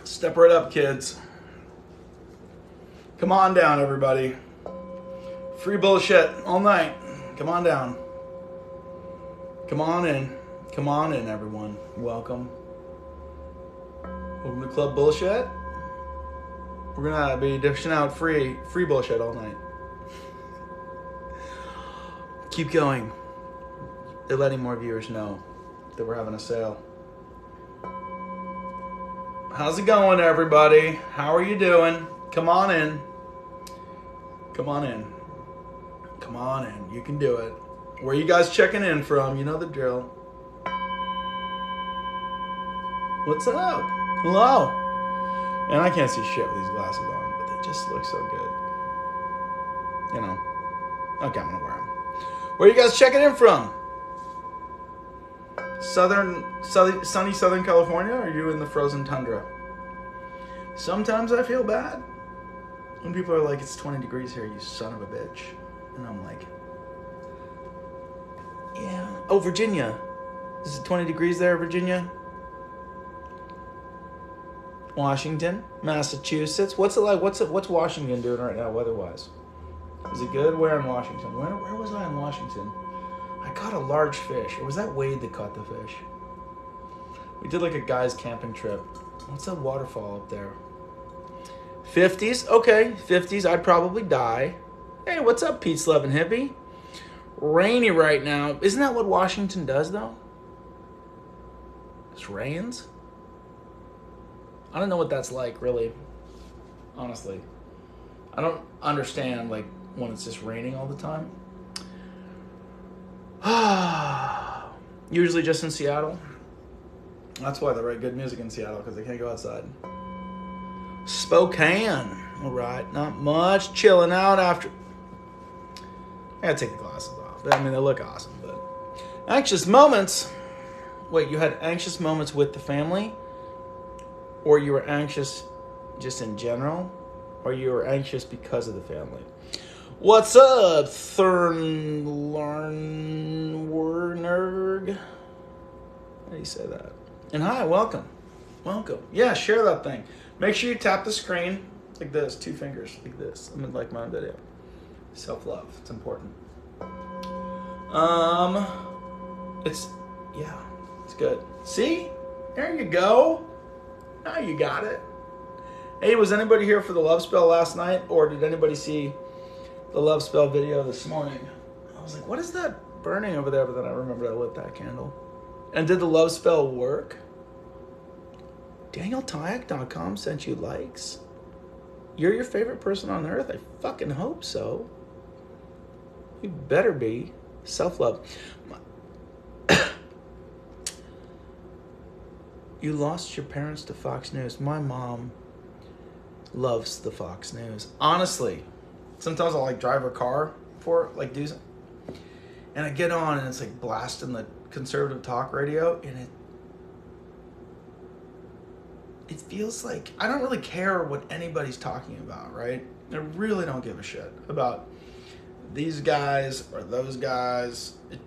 Step right up, kids. Come on down, everybody. Free bullshit all night. Come on down. Come on in. Come on in, everyone. Welcome. Welcome to Club Bullshit. We're gonna be dishing out free bullshit all night. Keep going. They're letting more viewers know that we're having a sale. How's it going, everybody? How are you doing? Come on in. Come on in. Come on in. You can do it. Where are you guys checking in from? You know the drill. What's up? Hello. And I can't see shit with these glasses on, but they just look so good. You know. Okay, I'm gonna wear them. Where are you guys checking in from? Sunny Southern California, or are you in the frozen tundra? Sometimes I feel bad when people are like, it's 20 degrees here, you son of a bitch. And I'm like, yeah. Oh, Virginia. Is it 20 degrees there, Virginia? Washington, Massachusetts. What's it like? What's Washington doing right now weather-wise? Is it good? Where in Washington? Where was I in Washington? I caught a large fish. Or was that Wade that caught the fish? We did like a guy's camping trip. What's that waterfall up there? 50s? Okay, 50s. I'd probably die. Hey, what's up, Pete's Lovin' Hippie? Rainy right now. Isn't that what Washington does, though? It rains? I don't know what that's like, really. Honestly. I don't understand, like, when it's just raining all the time. Usually just in Seattle. That's why they write good music in Seattle, because they can't go outside. Spokane. All right, not much. Chilling out after. I gotta take the glasses off. I mean, they look awesome, but anxious moments. Wait, you had anxious moments with the family, or you were anxious just in general, or you were anxious because of the family? What's up, Thurnlarnwernerg? How do you say that? And hi, welcome. Welcome. Yeah, share that thing. Make sure you tap the screen like this, 2 fingers, like this. I'm like my own video. Self-love, it's important. It's good. See? There you go. Now you got it. Hey, was anybody here for the love spell last night, or did anybody see the love spell video this morning? I was like, what is that burning over there? But then I remembered I lit that candle. And did the love spell work? DanielTyack.com sent you likes. You're your favorite person on earth? I fucking hope so. You better be. Self-love. You lost your parents to Fox News. My mom loves the Fox News. Honestly, sometimes I'll like drive her car for like do something, and I get on and it's like blasting the conservative talk radio, and it feels like I don't really care what anybody's talking about, right? I really don't give a shit about these guys or those guys. It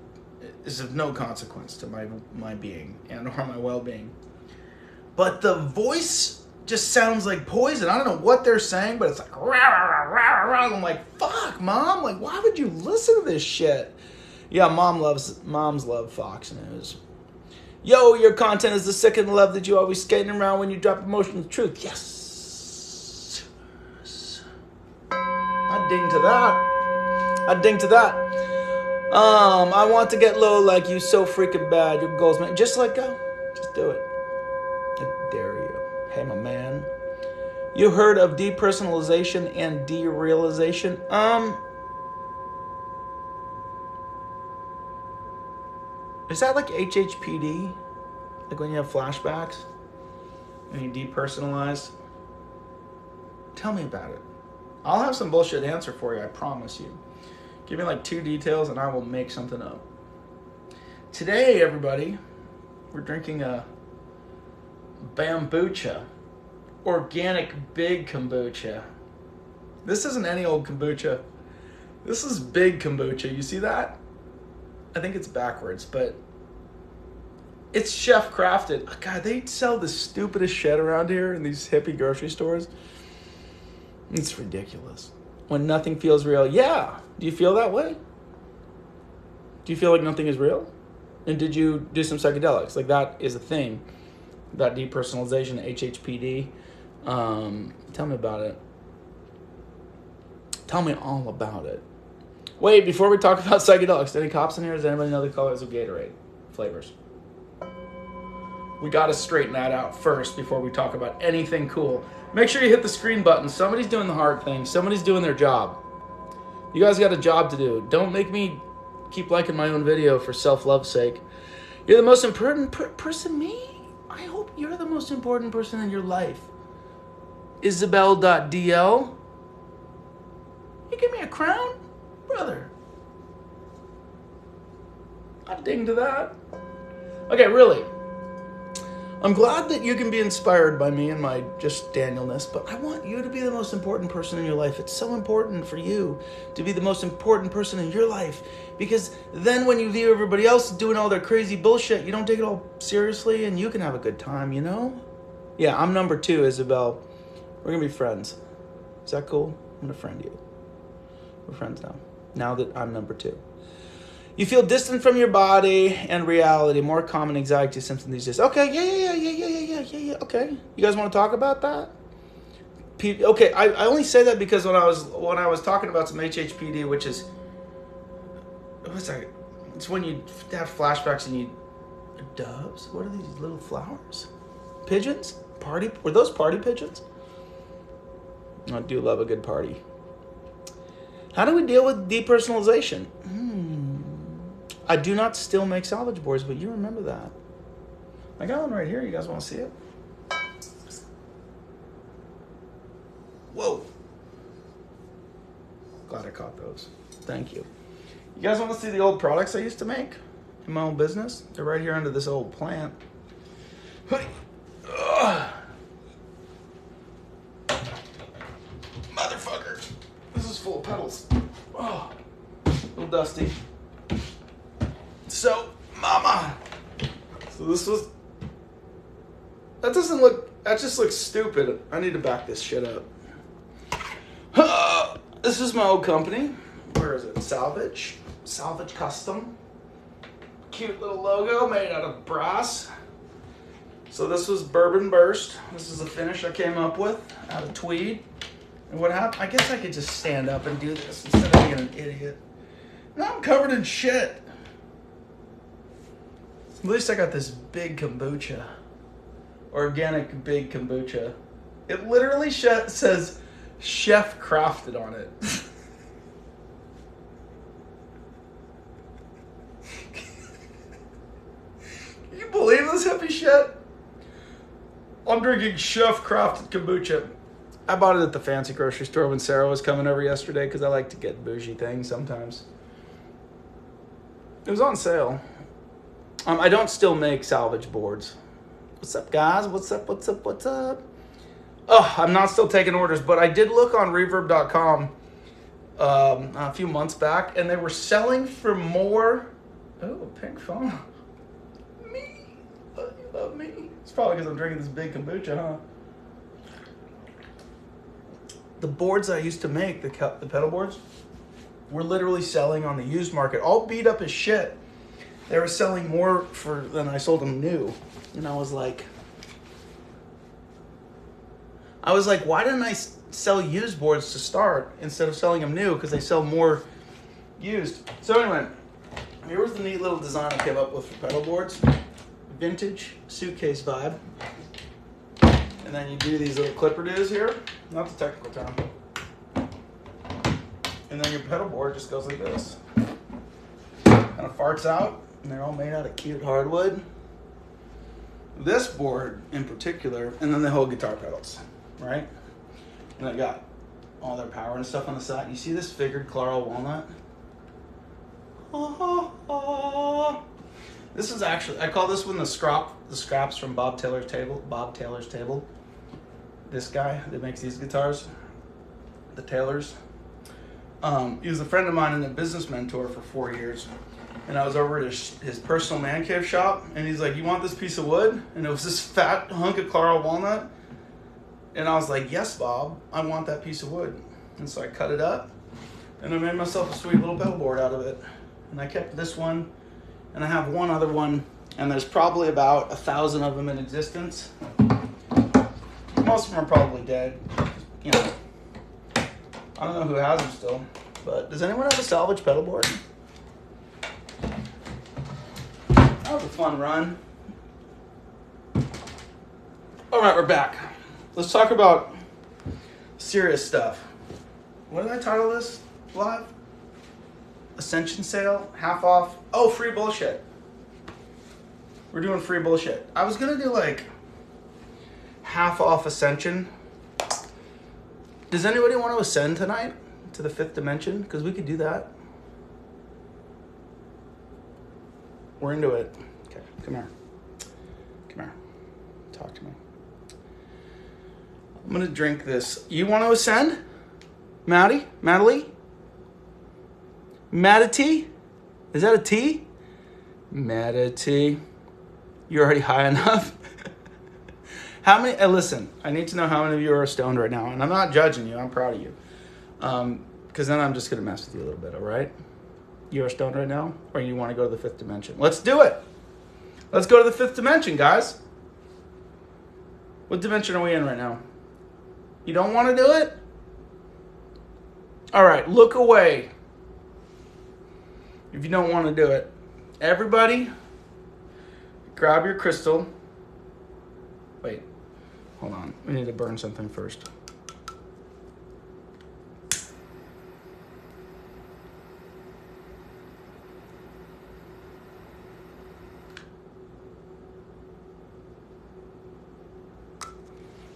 is of no consequence to my being and or my well-being. But the voice just sounds like poison. I don't know what they're saying, but it's like, rah, rah, rah, rah. I'm like, fuck, Mom. Like, why would you listen to this shit? Yeah, moms love Fox News. Yo, your content is the second love that you always skating around when you drop emotional truth. Yes. I ding to that. I want to get low like you so freaking bad. Your goals, man. Just let go. Just do it. I dare you. Hey, my man. You heard of depersonalization and derealization? Is that like HHPD? Like when you have flashbacks and you depersonalize? Tell me about it. I'll have some bullshit answer for you, I promise you. Give me like 2 details and I will make something up. Today, everybody, we're drinking a Bambucha. Organic big kombucha. This isn't any old kombucha. This is big kombucha. You see that? I think it's backwards, but It's chef crafted. God, they sell the stupidest shit around here in these hippie grocery stores. It's ridiculous. When nothing feels real. Yeah. Do you feel that way? Do you feel like nothing is real? And did you do some psychedelics? Like, that is a thing. That depersonalization, HHPD. Tell me about it. Tell me all about it. Wait, before we talk about psychedelics, any cops in here? Does anybody know the colors of Gatorade flavors? We got to straighten that out first before we talk about anything cool. Make sure you hit the screen button. Somebody's doing the hard thing. Somebody's doing their job. You guys got a job to do. Don't make me keep liking my own video for self-love's sake. You're the most important person, me? I hope you're the most important person in your life. Isabel.dl. You give me a crown? Brother. I'd ding to that. Okay, really. I'm glad that you can be inspired by me and my just Danielness, but I want you to be the most important person in your life. It's so important for you to be the most important person in your life, because then when you view everybody else doing all their crazy bullshit, you don't take it all seriously and you can have a good time, you know? Yeah, I'm number 2, Isabel. We're going to be friends. Is that cool? I'm going to friend you. We're friends now that I'm number 2. You feel distant from your body and reality. More common anxiety symptoms these days. Okay, yeah. Okay, you guys want to talk about that? Okay, I only say that because when I was talking about some HHPD, which is what's that? It's when you have flashbacks and you doves. What are these little flowers? Pigeons? Were those party pigeons? I do love a good party. How do we deal with depersonalization? I do not still make salvage boards, but you remember that. I got one right here. You guys want to see it? Whoa. Glad I caught those. Thank you. You guys want to see the old products I used to make in my own business? They're right here under this old plant. Motherfucker. This is full of petals. Oh, a little dusty. So, mama. So this was... That just looks stupid. I need to back this shit up. This is my old company. Where is it? Salvage Custom. Cute little logo made out of brass. So this was Bourbon Burst. This is the finish I came up with out of tweed. And what happened? I guess I could just stand up and do this instead of being an idiot. Now I'm covered in shit. At least I got this big kombucha. Organic big kombucha. It literally says chef crafted on it. Can you believe this hippie shit? I'm drinking chef crafted kombucha. I bought it at the fancy grocery store when Sarah was coming over yesterday because I like to get bougie things sometimes. It was on sale. I don't still make salvage boards. What's up, guys? What's up? Oh, I'm not still taking orders, but I did look on Reverb.com a few months back, and they were selling for more. Oh, pink phone. Me. Oh, you love me. It's probably because I'm drinking this big kombucha, huh? The boards I used to make, the pedal boards, were literally selling on the used market, all beat up as shit. They were selling more than I sold them new. And I was like, why didn't I sell used boards to start instead of selling them new? Because they sell more used. So anyway, here was the neat little design I came up with for pedal boards. Vintage suitcase vibe. And then you do these little clipper-doos here. Not the technical term. And then your pedal board just goes like this. Kind of farts out. And they're all made out of cute hardwood. This board in particular, and then the whole guitar pedals, right? And they got all their power and stuff on the side. You see this figured Claro walnut? This is actually, I call this one the scraps from Bob Taylor's Table. This guy that makes these guitars, the Taylors. He was a friend of mine and a business mentor for 4 years. And I was over at his personal man cave shop, and he's like, "You want this piece of wood?" And it was this fat hunk of Carl walnut. And I was like, "Yes, Bob, I want that piece of wood." And so I cut it up, and I made myself a sweet little pedal board out of it. And I kept this one, and I have one other one, and there's probably about 1,000 of them in existence. Most of them are probably dead. You know, I don't know who has them still, but does anyone have a salvage pedal board? That was a fun run. All right, we're back. Let's talk about serious stuff. What did I title this live? Ascension sale, half off. Oh, free bullshit. We're doing free bullshit. I was gonna do like half off Ascension. Does anybody want to ascend tonight to the 5th dimension? Because we could do that. We're into it. Okay, come here. Come here. Talk to me. I'm gonna drink this. You want to ascend? Maddie? Maddie? Maddie? Is that a T? Maddie. You're already high enough? How many, listen, I need to know how many of you are stoned right now. And I'm not judging you, I'm proud of you. Because then I'm just gonna mess with you a little bit, all right? You are stoned right now? Or you wanna go to the 5th dimension? Let's do it. Let's go to the 5th dimension, guys. What dimension are we in right now? You don't wanna do it? All right, look away if you don't want to do it. Everybody, grab your crystal. Wait, hold on. We need to burn something first.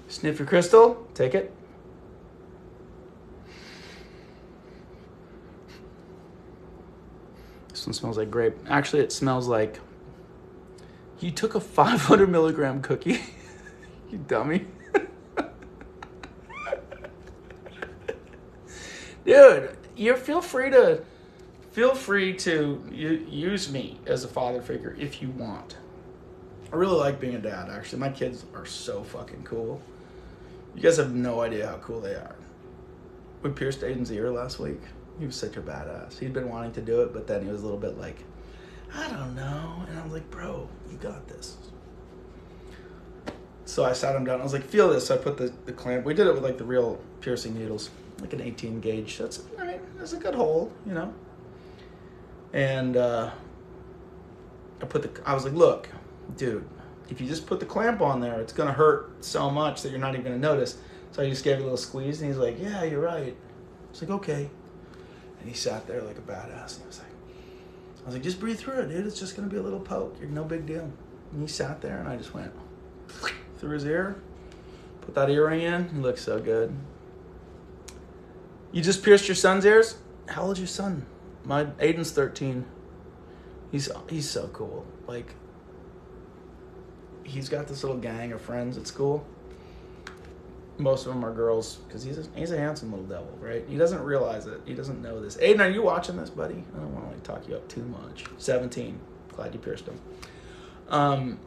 Sniff your crystal, take it. This one smells like grape. Actually, it smells like you took a 500 milligram cookie. You dummy. Dude, feel free to use me as a father figure if you want. I really like being a dad, actually. My kids are so fucking cool. You guys have no idea how cool they are. We pierced Aiden's ear last week. He was such a badass. He'd been wanting to do it, but then he was a little bit like, I don't know. And I was like, bro, you got this. So I sat him down. I was like, feel this. So I put the clamp. We did it with like the real piercing needles, like an 18 gauge. That's a good hole, you know. And I was like, look, dude, if you just put the clamp on there, it's gonna hurt so much that you're not even gonna notice. So I just gave it a little squeeze, and he's like, yeah, you're right. I was like, okay. And he sat there like a badass, and I was like, just breathe through it, dude. It's just gonna be a little poke. You're no big deal. And he sat there, and I just went through his ear, put that earring in. He looks so good. You just pierced your son's ears? How old's your son? My Aiden's 13. He's so cool. Like, he's got this little gang of friends at school. Most of them are girls because he's a handsome little devil, right? He doesn't realize it. He doesn't know this. Aiden, are you watching this, buddy? I don't want to like talk you up too much. 17. Glad you pierced him. And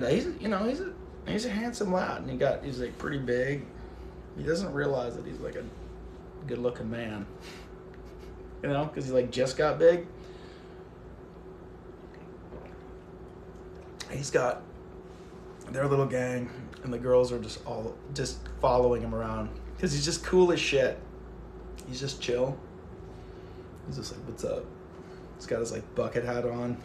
he's a handsome lad, and he's like pretty big. He doesn't realize that he's like a good-looking man, you know, because he like just got big. He's got their little gang, and the girls are just following him around because he's just cool as shit. He's just chill. He's just like, what's up? He's got his like bucket hat on,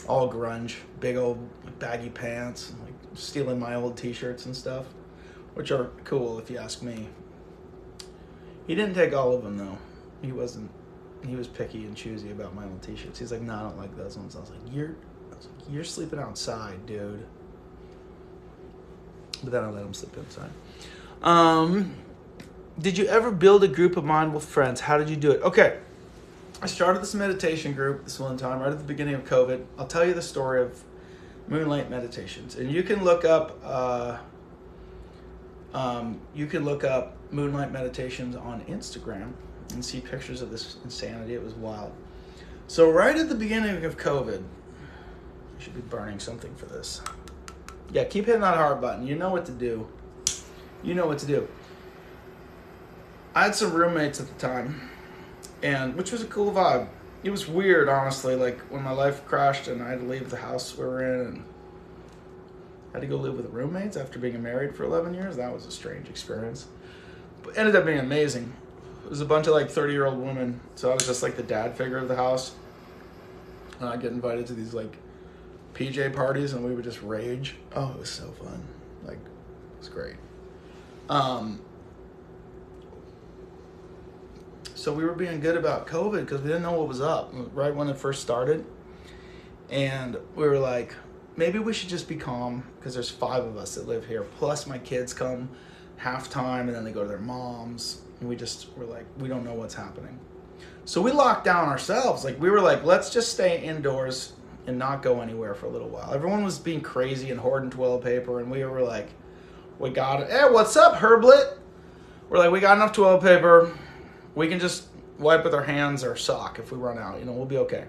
all grunge, big old baggy pants, like stealing my old t-shirts and stuff, which are cool if you ask me. He didn't take all of them though. He was picky and choosy about my old t-shirts. He's like, no, I don't like those ones. I was like, you're sleeping outside, dude. But then I let him sleep inside. Did you ever build a group of mindful friends? How did you do it? Okay. I started this meditation group this one time right at the beginning of COVID. I'll tell you the story of Moonlight Meditations. And you can look up Moonlight Meditations on Instagram and see pictures of this insanity. It was wild. So right at the beginning of COVID, I should be burning something for this. Yeah, keep hitting that heart button. You know what to do. You know what to do. I had some roommates at the time, and which was a cool vibe. It was weird, honestly, like when my life crashed and I had to leave the house we were in and had to go live with roommates after being married for 11 years. That was a strange experience. But ended up being amazing. It was a bunch of like 30-year-old women, so I was just like the dad figure of the house. And I'd get invited to these like PJ parties and we would just rage. Oh, it was so fun. Like, it was great. So we were being good about COVID because we didn't know what was up right when it first started. And we were like, maybe we should just be calm because there's 5 of us that live here. Plus my kids come half time and then they go to their moms. And we just were like, we don't know what's happening. So we locked down ourselves. Like we were like, let's just stay indoors and not go anywhere for a little while. Everyone was being crazy and hoarding toilet paper. And we were like, we got it. Hey, what's up, Herblet? We're like, we got enough toilet paper. We can just wipe with our hands or sock if we run out. You know, we'll be okay.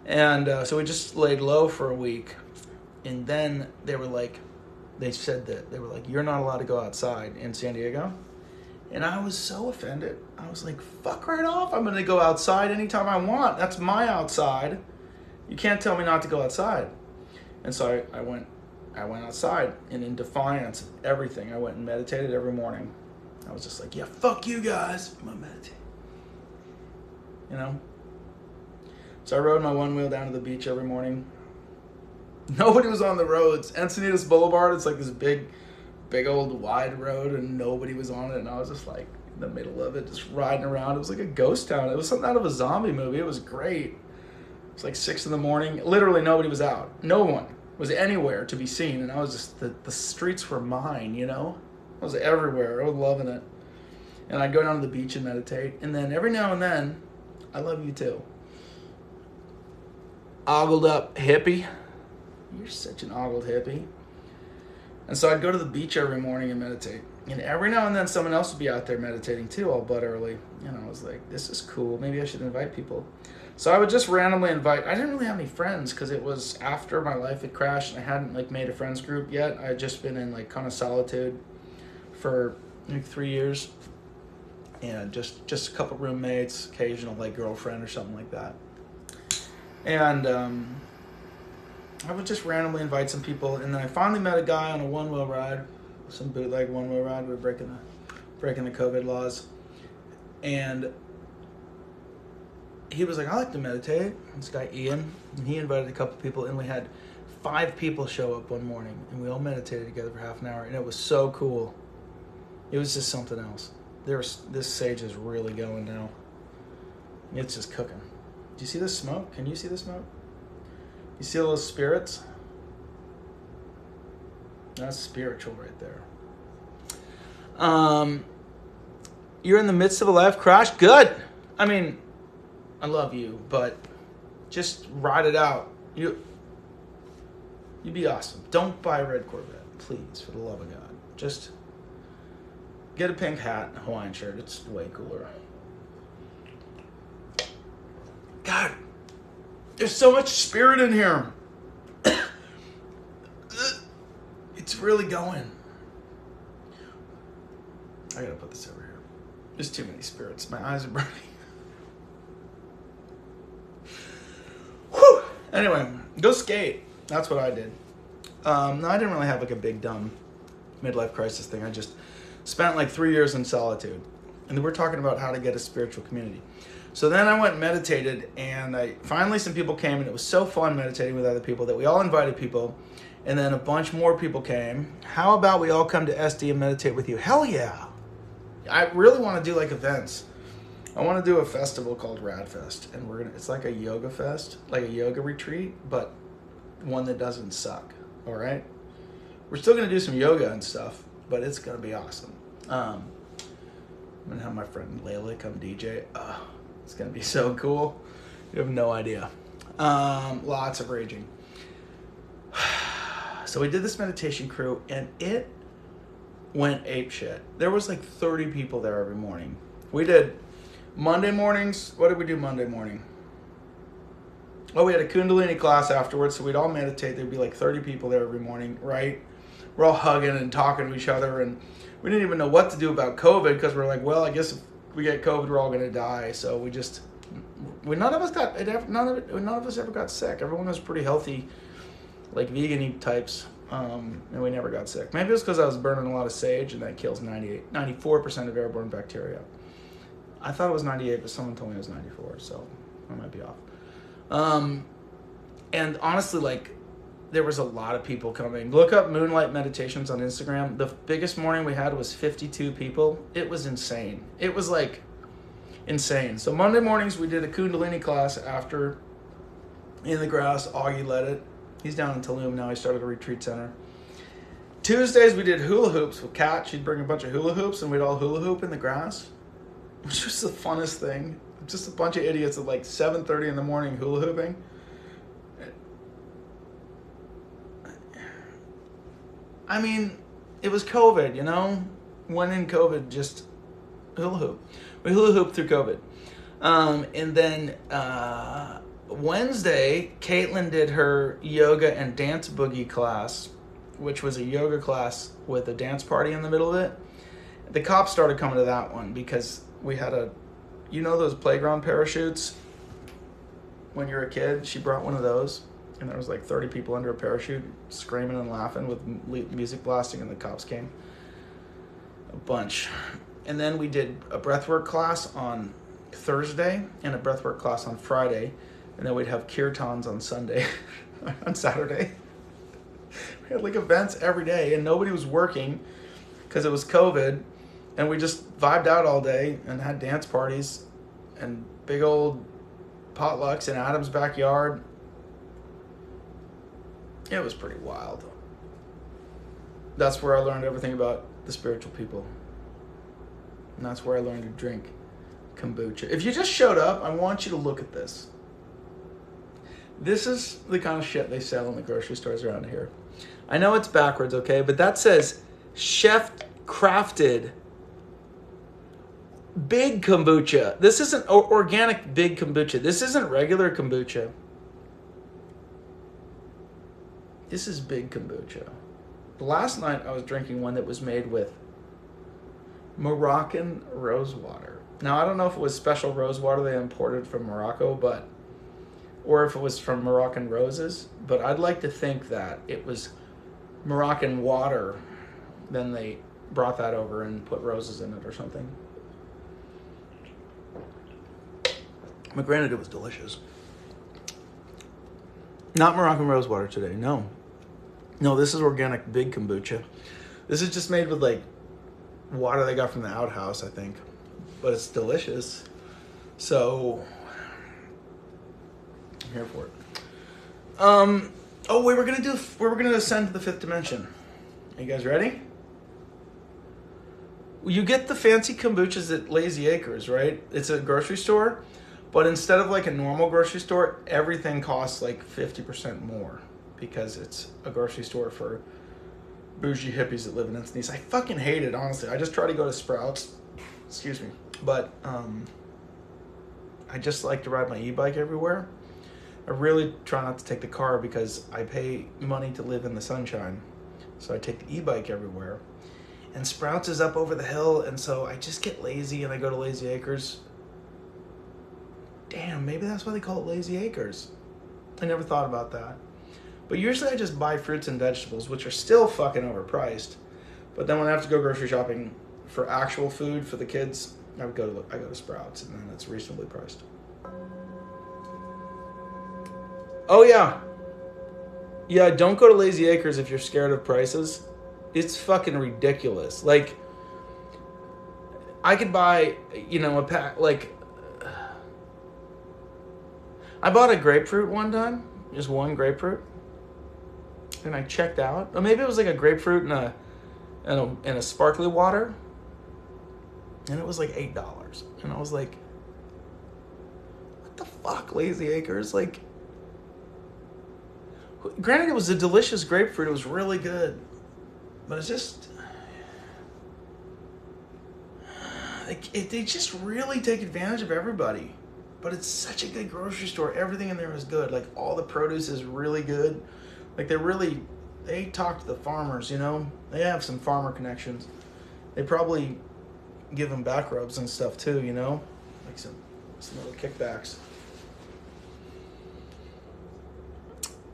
And so we just laid low for a week. And then they were like, they said that, they were like, you're not allowed to go outside in San Diego. And I was so offended. I was like, fuck right off. I'm going to go outside anytime I want. That's my outside. You can't tell me not to go outside. And so I went outside. And in defiance of everything, I went and meditated every morning. I was just like, yeah, fuck you guys. I'm going to meditate. You know? So I rode my one wheel down to the beach every morning. Nobody was on the roads. Encinitas Boulevard, it's like this big old wide road and nobody was on it. And I was just like in the middle of it, just riding around. It was like a ghost town. It was something out of a zombie movie. It was great. It was like 6 a.m. Literally nobody was out. No one was anywhere to be seen. And I was just, the streets were mine, you know? I was everywhere. I was loving it. And I'd go down to the beach and meditate. And then every now and then, I love you too. Ogled up hippie. You're such an ogled hippie. And so I'd go to the beach every morning and meditate. And every now and then someone else would be out there meditating too, all but early. And I was like, this is cool. Maybe I should invite people. So I would just randomly invite. I didn't really have any friends because it was after my life had crashed and I hadn't like made a friends group yet. I had just been in like kind of solitude for like 3 years. And just a couple roommates, occasional like girlfriend or something like that. And I would just randomly invite some people, and then I finally met a guy on a one-wheel ride, some bootleg one-wheel ride. We were breaking the COVID laws, and he was like, "I like to meditate." This guy Ian, and he invited a couple people, and we had 5 people show up one morning, and we all meditated together for half an hour, and it was so cool. It was just something else. This sage is really going now. It's just cooking. Do you see the smoke? Can you see the smoke? You see all those spirits? That's spiritual right there. You're in the midst of a life crash? Good. I mean, I love you, but just ride it out. You'd be awesome. Don't buy a red Corvette, please, for the love of God. Just get a pink hat and a Hawaiian shirt. It's way cooler. God, there's so much spirit in here. It's really going. I gotta put this over here. There's too many spirits. My eyes are burning. Whew. Anyway, go skate. That's what I did. No, I didn't really have like a big dumb midlife crisis thing. I just spent like 3 years in solitude. And then we're talking about how to get a spiritual community. So then I went and meditated, and finally some people came, and it was so fun meditating with other people that we all invited people, and then a bunch more people came. How about we all come to SD and meditate with you? Hell yeah. I really want to do like events. I want to do a festival called Radfest, and it's like a yoga fest, like a yoga retreat, but one that doesn't suck, all right? We're still going to do some yoga and stuff, but it's going to be awesome. I'm going to have my friend Layla come DJ. It's going to be so cool. You have no idea. Lots of raging. So we did this meditation crew, and it went apeshit. There was like 30 people there every morning. We did Monday mornings. What did we do Monday morning? Oh, we had a Kundalini class afterwards, so we'd all meditate. There'd be like 30 people there every morning, right? We're all hugging and talking to each other, and we didn't even know what to do about COVID because we're like, well, I guess if we get COVID, we're all going to die. So none of us ever got sick. Everyone was pretty healthy, like vegan-y types, and we never got sick. Maybe it was because I was burning a lot of sage, and that kills 94% of airborne bacteria. I thought it was 98, but someone told me it was 94, so I might be off. And honestly, like, there was a lot of people coming. Look up Moonlight Meditations on Instagram. The biggest morning we had was 52 people. It was insane. It was like insane. So Monday mornings we did a Kundalini class after in the grass. Augie led it. He's down in Tulum now. He started a retreat center. Tuesdays we did hula hoops with Kat. She'd bring a bunch of hula hoops and we'd all hula hoop in the grass, which was the funnest thing. Just a bunch of idiots at like 7:30 in the morning hula hooping. I mean, it was COVID, you know? When in COVID, just hula hoop. We hula hooped through COVID. And then Wednesday, Caitlin did her yoga and dance boogie class, which was a yoga class with a dance party in the middle of it. The cops started coming to that one because we had those playground parachutes when you're a kid? She brought one of those, and there was like 30 people under a parachute screaming and laughing with music blasting, and the cops came. A bunch. And then we did a breathwork class on Thursday and a breathwork class on Friday, and then we'd have kirtans on Sunday, on Saturday. We had like events every day, and nobody was working because it was COVID. And we just vibed out all day and had dance parties and big old potlucks in Adam's backyard. It was pretty wild. That's where I learned everything about the spiritual people. And that's where I learned to drink kombucha. If you just showed up, I want you to look at this. This is the kind of shit they sell in the grocery stores around here. I know it's backwards, okay? But that says chef crafted big kombucha. This isn't organic big kombucha. This isn't regular kombucha. This is big kombucha. Last night I was drinking one that was made with Moroccan rose water. Now I don't know if it was special rose water they imported from Morocco, or if it was from Moroccan roses, but I'd like to think that it was Moroccan water. Then they brought that over and put roses in it or something. But granted, it was delicious. Not Moroccan rose water today, no. No, this is organic big kombucha. This is just made with like water they got from the outhouse, I think. But it's delicious. So, I'm here for it. We were gonna ascend to the fifth dimension. Are you guys ready? You get the fancy kombuchas at Lazy Acres, right? It's a grocery store. But instead of like a normal grocery store, everything costs like 50% more because it's a grocery store for bougie hippies that live in Encinitas. I fucking hate it, honestly. I just try to go to Sprouts. Excuse me. But I just like to ride my e-bike everywhere. I really try not to take the car because I pay money to live in the sunshine. So I take the e-bike everywhere. And Sprouts is up over the hill, and so I just get lazy and I go to Lazy Acres. Damn, maybe that's why they call it Lazy Acres. I never thought about that. But usually I just buy fruits and vegetables, which are still fucking overpriced. But then when I have to go grocery shopping for actual food for the kids, I go to Sprouts, and then it's reasonably priced. Oh yeah. Yeah, don't go to Lazy Acres if you're scared of prices. It's fucking ridiculous. Like, I could buy, a pack, like, I bought a grapefruit one time, just one grapefruit, and I checked out. Or maybe it was like a grapefruit and a sparkly water, and it was like $8. And I was like, what the fuck, Lazy Acres? Like, granted, it was a delicious grapefruit. It was really good, but it's just, they just really take advantage of everybody. but it's such a good grocery store. Everything in there is good. Like, all the produce is really good. Like, they talk to the farmers, you know? They have some farmer connections. They probably give them back rubs and stuff too, you know? Like some little kickbacks.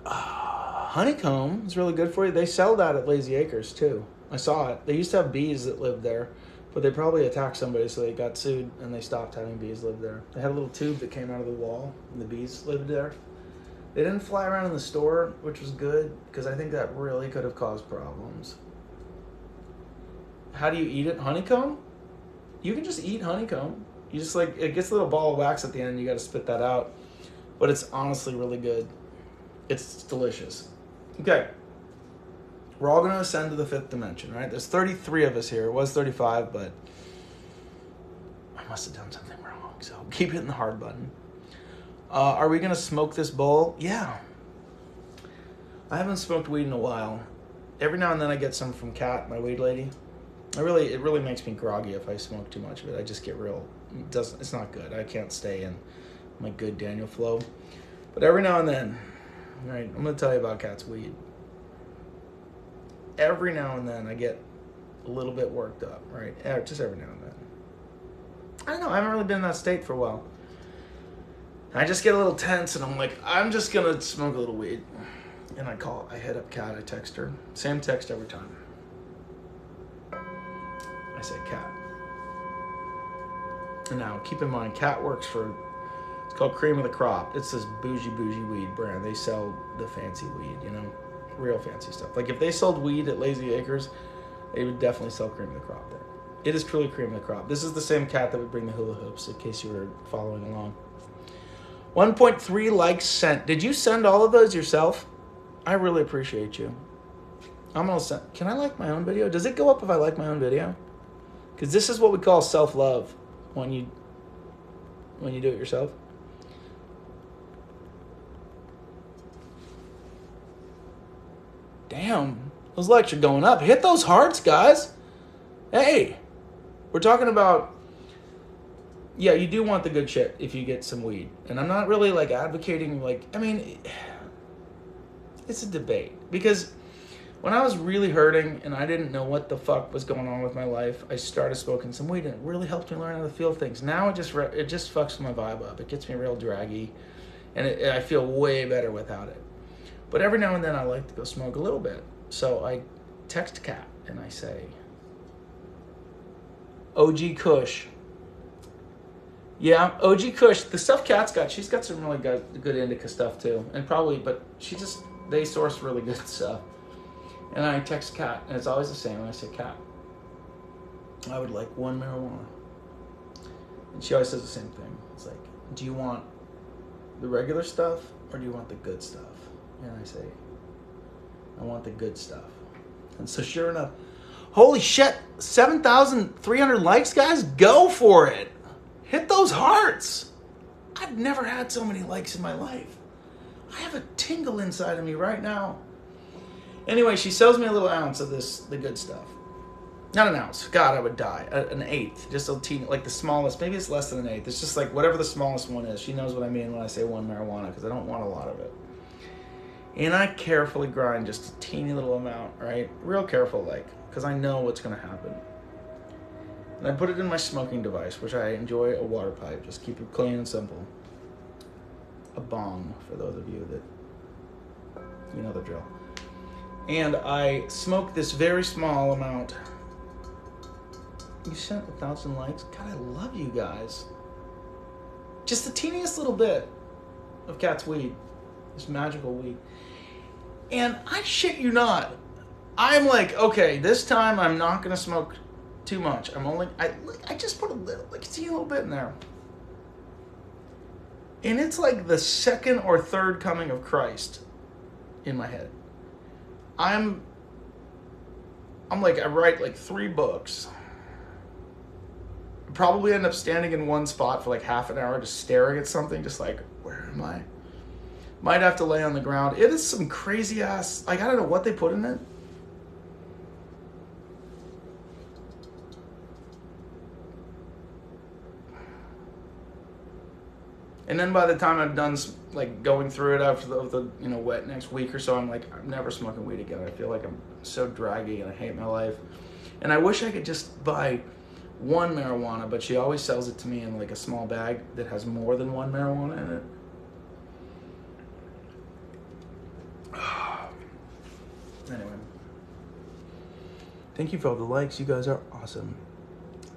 Honeycomb is really good for you. They sell that at Lazy Acres too. I saw it. They used to have bees that lived there, but they probably attacked somebody, so they got sued and they stopped having bees live there. They had a little tube that came out of the wall, and the bees lived there. They didn't fly around in the store, which was good, because I think that really could have caused problems. How do you eat it? Honeycomb? You can just eat honeycomb. You just, like, it gets a little ball of wax at the end, and you got to spit that out. But it's honestly really good. It's delicious. Okay. We're all going to ascend to the 5th dimension, right? There's 33 of us here. It was 35, but I must have done something wrong. So keep hitting the hard button. Are we going to smoke this bowl? Yeah. I haven't smoked weed in a while. Every now and then I get some from Kat, my weed lady. It really makes me groggy if I smoke too much of it. I just get it's not good. I can't stay in my good Daniel flow. But every now and then, right, I'm going to tell you about Kat's weed. Every now and then I get a little bit worked up, right? Just every now and then. I don't know. I haven't really been in that state for a while. I just get a little tense, and I'm like, I'm just going to smoke a little weed. And I hit up Kat, I text her. Same text every time. I say, Kat. And now, keep in mind, Kat works for, it's called Cream of the Crop. It's this bougie weed brand. They sell the fancy weed, you know, real fancy stuff. Like, if they sold weed at Lazy Acres, they would definitely sell Cream of the Crop there. It is truly Cream of the Crop. This is the same Kat that would bring the hula hoops, in case you were following along. 1.3 likes sent. Did you send all of those yourself? I really appreciate you. I'm gonna send. Can I like my own video? Does it go up if I like my own video? Because this is what we call self-love when you do it yourself. Damn, those likes are going up. Hit those hearts, guys. Hey, we're talking about. Yeah, you do want the good shit if you get some weed. And I'm not really, like, advocating, like, I mean, it's a debate. Because when I was really hurting and I didn't know what the fuck was going on with my life, I started smoking some weed, and it really helped me learn how to feel things. Now it just fucks my vibe up. It gets me real draggy, and I feel way better without it. But every now and then I like to go smoke a little bit. So I text Kat, and I say, OG Kush. Yeah, OG Kush, the stuff Kat's got, she's got some really good indica stuff too. And probably, but they source really good stuff. And I text Kat, and it's always the same. And I say, Kat, I would like one marijuana. And she always says the same thing. It's like, do you want the regular stuff or do you want the good stuff? And I say, I want the good stuff. And so sure enough, holy shit, 7,300 likes, guys? Go for it. Hit those hearts. I've never had so many likes in my life. I have a tingle inside of me right now. Anyway, she sells me a little ounce of the good stuff. Not an ounce. God, I would die. An eighth. Just a teeny, like the smallest. Maybe it's less than an eighth. It's just like whatever the smallest one is. She knows what I mean when I say one marijuana, because I don't want a lot of it. And I carefully grind just a teeny little amount, right? Real careful, like, because I know what's going to happen. And I put it in my smoking device, which I enjoy, a water pipe. Just keep it clean and simple. A bong, for those of you that, you know the drill. And I smoke this very small amount. You sent 1,000 likes? God, I love you guys. Just the teeniest little bit of Kat's weed. This magical weed. And I shit you not. I'm like, okay, this time I'm not going to smoke too much. I just put a little, like, see a little bit in there. And it's like the second or third coming of Christ in my head. I'm like, I write like 3 books. Probably end up standing in one spot for like half an hour just staring at something, just like, where am I? Might have to lay on the ground. It is some crazy ass, like, I don't know what they put in it. And then by the time I'm done like going through it after the wet next week or so, I'm like, I'm never smoking weed again. I feel like I'm so draggy and I hate my life. And I wish I could just buy one marijuana, but she always sells it to me in like a small bag that has more than one marijuana in it. Anyway. Thank you for all the likes. You guys are awesome.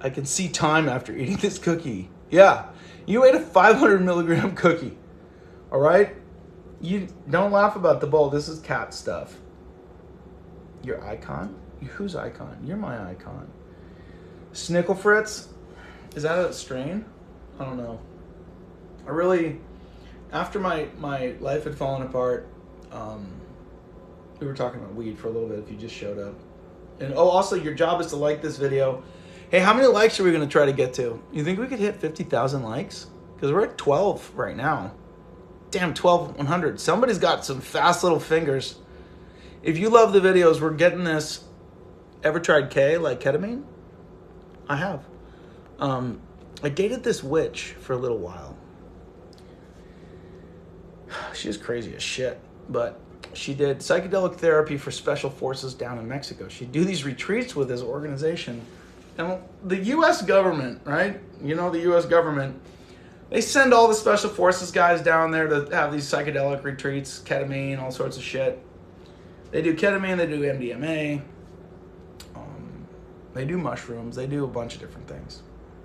I can see time after eating this cookie. Yeah. You ate a 500 milligram cookie. All right? You don't laugh about the bowl. This is cat stuff. Your icon? Whose icon? You're my icon. Snickle Fritz? Is that a strain? I don't know. I really, after my life had fallen apart, we were talking about weed for a little bit if you just showed up. And also your job is to like this video. Hey, how many likes are we going to try to get to? You think we could hit 50,000 likes? Because we're at 12 right now. Damn, 100. Somebody's got some fast little fingers. If you love the videos, we're getting this. Ever tried K, like ketamine? I have. I dated this witch for a little while. She was crazy as shit, but she did psychedelic therapy for special forces down in Mexico. She'd do these retreats with this organization. And the U.S. government, right? You know the U.S. government, they send all the special forces guys down there to have these psychedelic retreats, ketamine, all sorts of shit. They do ketamine, they do MDMA, they do mushrooms, they do a bunch of different things.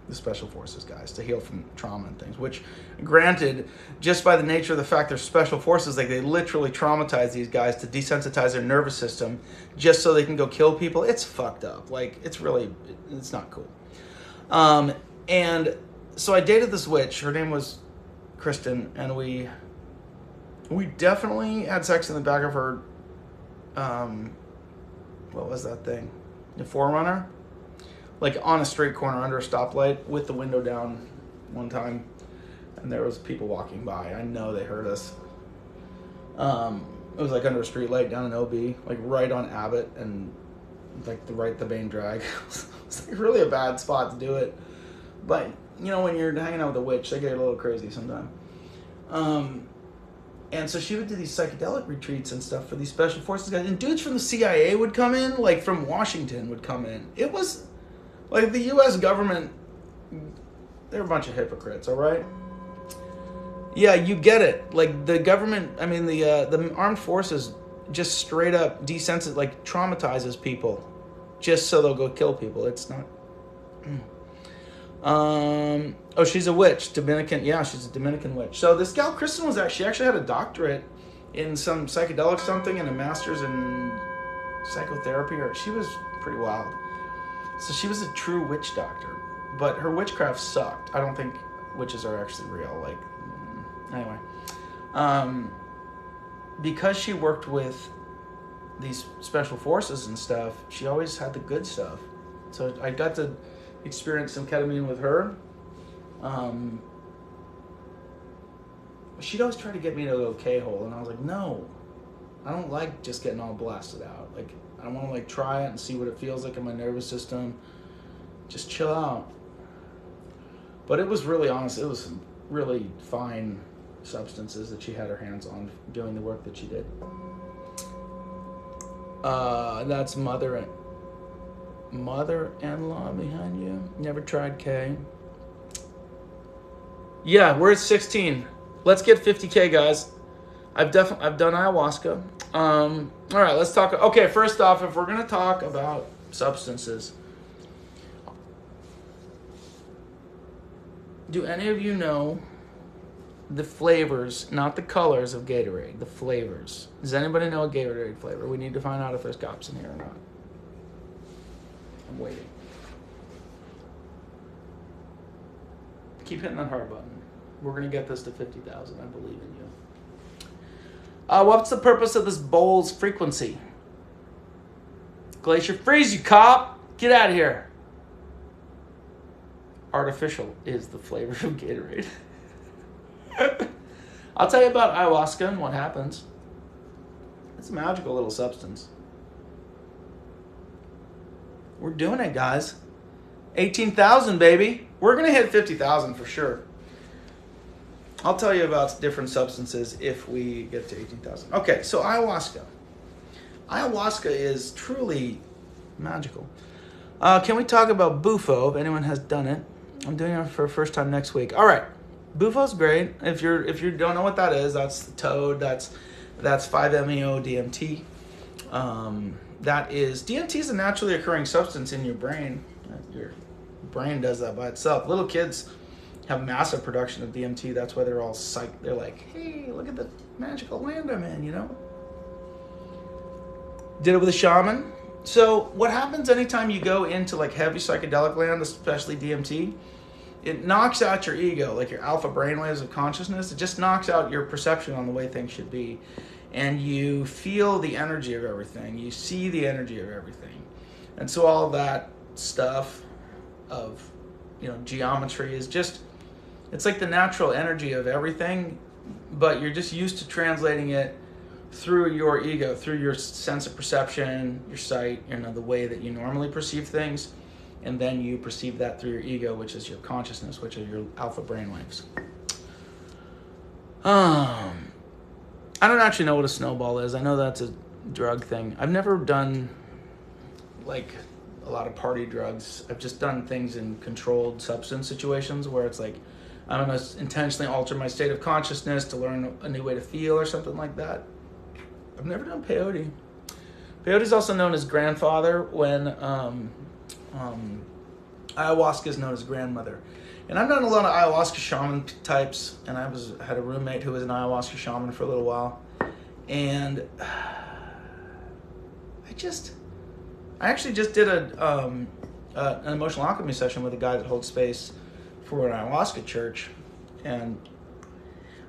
The special forces guys to heal from trauma and things, which granted, just by the nature of the fact they're special forces, like they literally traumatize these guys to desensitize their nervous system just so they can go kill people. It's fucked up. Like it's not cool. And so I dated this witch. Her name was Kristen, and we definitely had sex in the back of her, what was that thing? The Forerunner? Like on a street corner under a stoplight with the window down one time, and there was people walking by. I know they heard us. It was like under a street light down in OB, like right on Abbott and like the main drag. It's like really a bad spot to do it, but you know when you're hanging out with a witch, they get a little crazy sometimes. And so she would do these psychedelic retreats and stuff for these special forces guys, and dudes from the CIA would come in, like from Washington would come in. It was like the U.S. government, they're a bunch of hypocrites, all right? Yeah, you get it. Like the government, I mean the armed forces just straight up desensitize, like traumatizes people just so they'll go kill people. It's not. Oh, she's a witch, Dominican. Yeah, she's a Dominican witch. So this gal Kristen she actually had a doctorate in some psychedelic something and a master's in psychotherapy, or she was pretty wild. So she was a true witch doctor, but her witchcraft sucked. I don't think witches are actually real. Like, anyway, because she worked with these special forces and stuff, she always had the good stuff. So I got to experience some ketamine with her. She'd always try to get me to go K-hole, and I was like, no, I don't like just getting all blasted out. Like, I want to like try it and see what it feels like in my nervous system. Just chill out. But it was really honest. It was some really fine substances that she had her hands on doing the work that she did. That's mother-in-law behind you. Never tried K. Yeah, we're at 16. Let's get 50K, guys. I've done ayahuasca. All right, let's talk. Okay, first off, if we're gonna talk about substances, do any of you know the flavors, not the colors of Gatorade, the flavors? Does anybody know a Gatorade flavor? We need to find out if there's cops in here or not. I'm waiting. Keep hitting that heart button. We're going to get this to 50,000. I believe in you. What's the purpose of this bowl's frequency? Glacier freeze, you cop! Get out of here. Artificial is the flavor of Gatorade. I'll tell you about ayahuasca and what happens. It's a magical little substance. We're doing it, guys. 18,000, baby. We're going to hit 50,000 for sure. I'll tell you about different substances if we get to 18,000. Okay, so ayahuasca. Ayahuasca is truly magical. Can we talk about Bufo, if anyone has done it? I'm doing it for the first time next week. All right, Bufo's great. If you don't know what that is, that's the toad. That's 5-MeO DMT. DMT is a naturally occurring substance in your brain. Your brain does that by itself. Little kids have massive production of DMT. That's why they're all psyched. They're like, hey, look at the magical land I'm in, you know? Did it with a shaman. So what happens anytime you go into like heavy psychedelic land, especially DMT, it knocks out your ego, like your alpha brainwaves of consciousness. It just knocks out your perception on the way things should be. And you feel the energy of everything. You see the energy of everything. And so all that stuff of, geometry is just, it's like the natural energy of everything, but you're just used to translating it through your ego, through your sense of perception, your sight, the way that you normally perceive things. And then you perceive that through your ego, which is your consciousness, which are your alpha brainwaves. I don't actually know what a snowball is. I know that's a drug thing. I've never done like a lot of party drugs. I've just done things in controlled substance situations where it's like, I'm going to intentionally alter my state of consciousness to learn a new way to feel or something like that. I've never done peyote. Peyote is also known as grandfather when ayahuasca is known as grandmother. And I've done a lot of ayahuasca shaman types, and I had a roommate who was an ayahuasca shaman for a little while. And I actually just did an emotional alchemy session with a guy that holds space for an ayahuasca church. And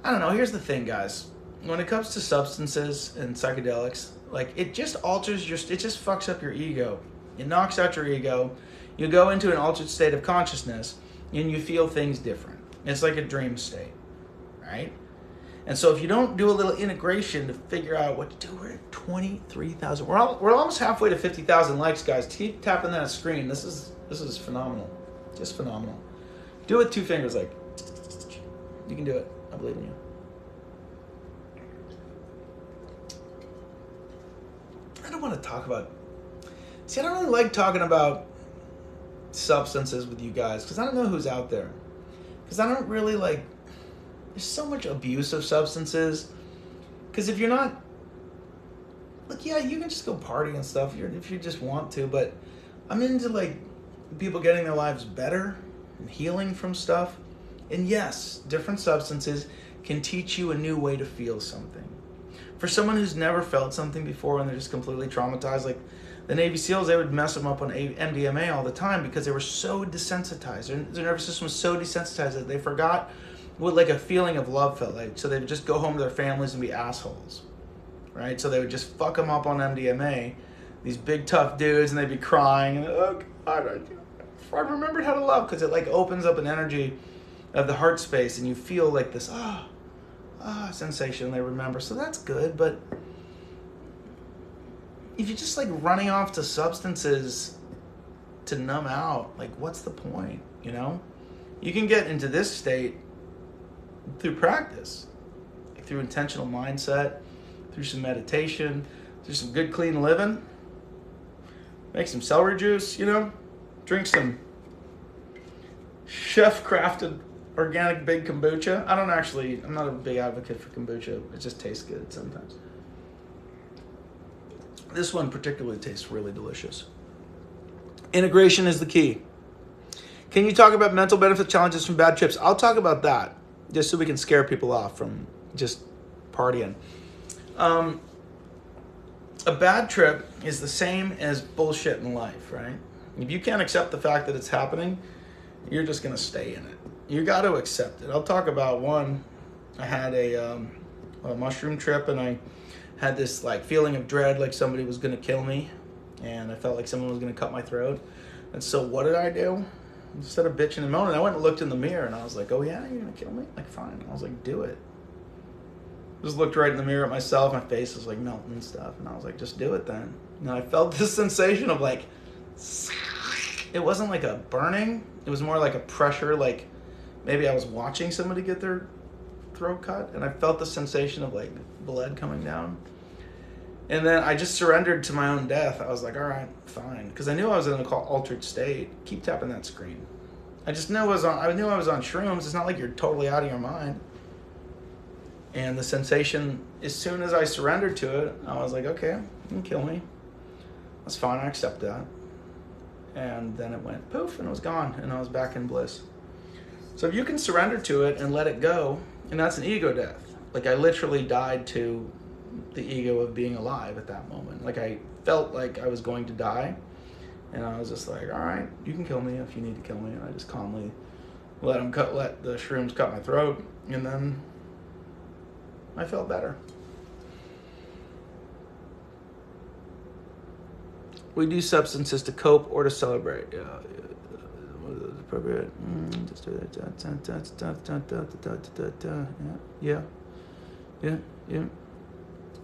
I don't know, here's the thing, guys. When it comes to substances and psychedelics, like it just fucks up your ego. It knocks out your ego. You go into an altered state of consciousness and you feel things different. It's like a dream state, right? And so if you don't do a little integration to figure out what to do, we're at 23,000. We're almost halfway to 50,000 likes, guys. Keep tapping that screen. This is phenomenal. Just phenomenal. Do it with 2 fingers, like, you can do it. I believe in you. I don't want to talk about, I don't really like talking about substances with you guys because I don't know who's out there. Because I don't really like, there's so much abuse of substances. Because if you're not, like, yeah, you can just go party and stuff if you just want to, but I'm into like people getting their lives better and healing from stuff. And yes, different substances can teach you a new way to feel something. For someone who's never felt something before and they're just completely traumatized, like the Navy SEALs, they would mess them up on MDMA all the time because they were so desensitized. Their nervous system was so desensitized that they forgot what like a feeling of love felt like. So they would just go home to their families and be assholes, right? So they would just fuck them up on MDMA, these big tough dudes, and they'd be crying. And, oh, God, I remembered how to love, because it like opens up an energy of the heart space and you feel like this, sensation they remember. So that's good, but if you're just like running off to substances to numb out, like what's the point, You can get into this state through practice, like through intentional mindset, through some meditation, through some good clean living, make some celery juice, drink some chef-crafted organic big kombucha. I'm not a big advocate for kombucha. It just tastes good sometimes. This one particularly tastes really delicious. Integration is the key. Can you talk about mental benefit challenges from bad trips? I'll talk about that, just so we can scare people off from just partying. A bad trip is the same as bullshit in life, right? If you can't accept the fact that it's happening, you're just going to stay in it. You got to accept it. I'll talk about one. I had a mushroom trip, and I had this like feeling of dread, like somebody was going to kill me, and I felt like someone was going to cut my throat. And so what did I do? Instead of bitching and moaning, I went and looked in the mirror, and I was like, oh yeah, you're going to kill me? Like, fine. I was like, do it. Just looked right in the mirror at myself. My face was like melting and stuff, and I was like, just do it then. And I felt this sensation of like, it wasn't like a burning. It was more like a pressure, like maybe I was watching somebody get their throat cut, and I felt the sensation of like blood coming down. And then I just surrendered to my own death. I was like, all right, fine, because I knew I was in an altered state. Keep tapping that screen. I knew I was on shrooms. It's not like you're totally out of your mind. And the sensation, as soon as I surrendered to it, I was like, okay, you can kill me. That's fine, I accept that. And then it went poof, and it was gone, and I was back in bliss. So if you can surrender to it and let it go, and that's an ego death. Like, I literally died to the ego of being alive at that moment. Like, I felt like I was going to die, and I was just like, all right, you can kill me if you need to kill me. And I just calmly let the shrooms cut my throat, and then I felt better. We do substances to cope or to celebrate. Yeah. Appropriate. Just do that. Yeah.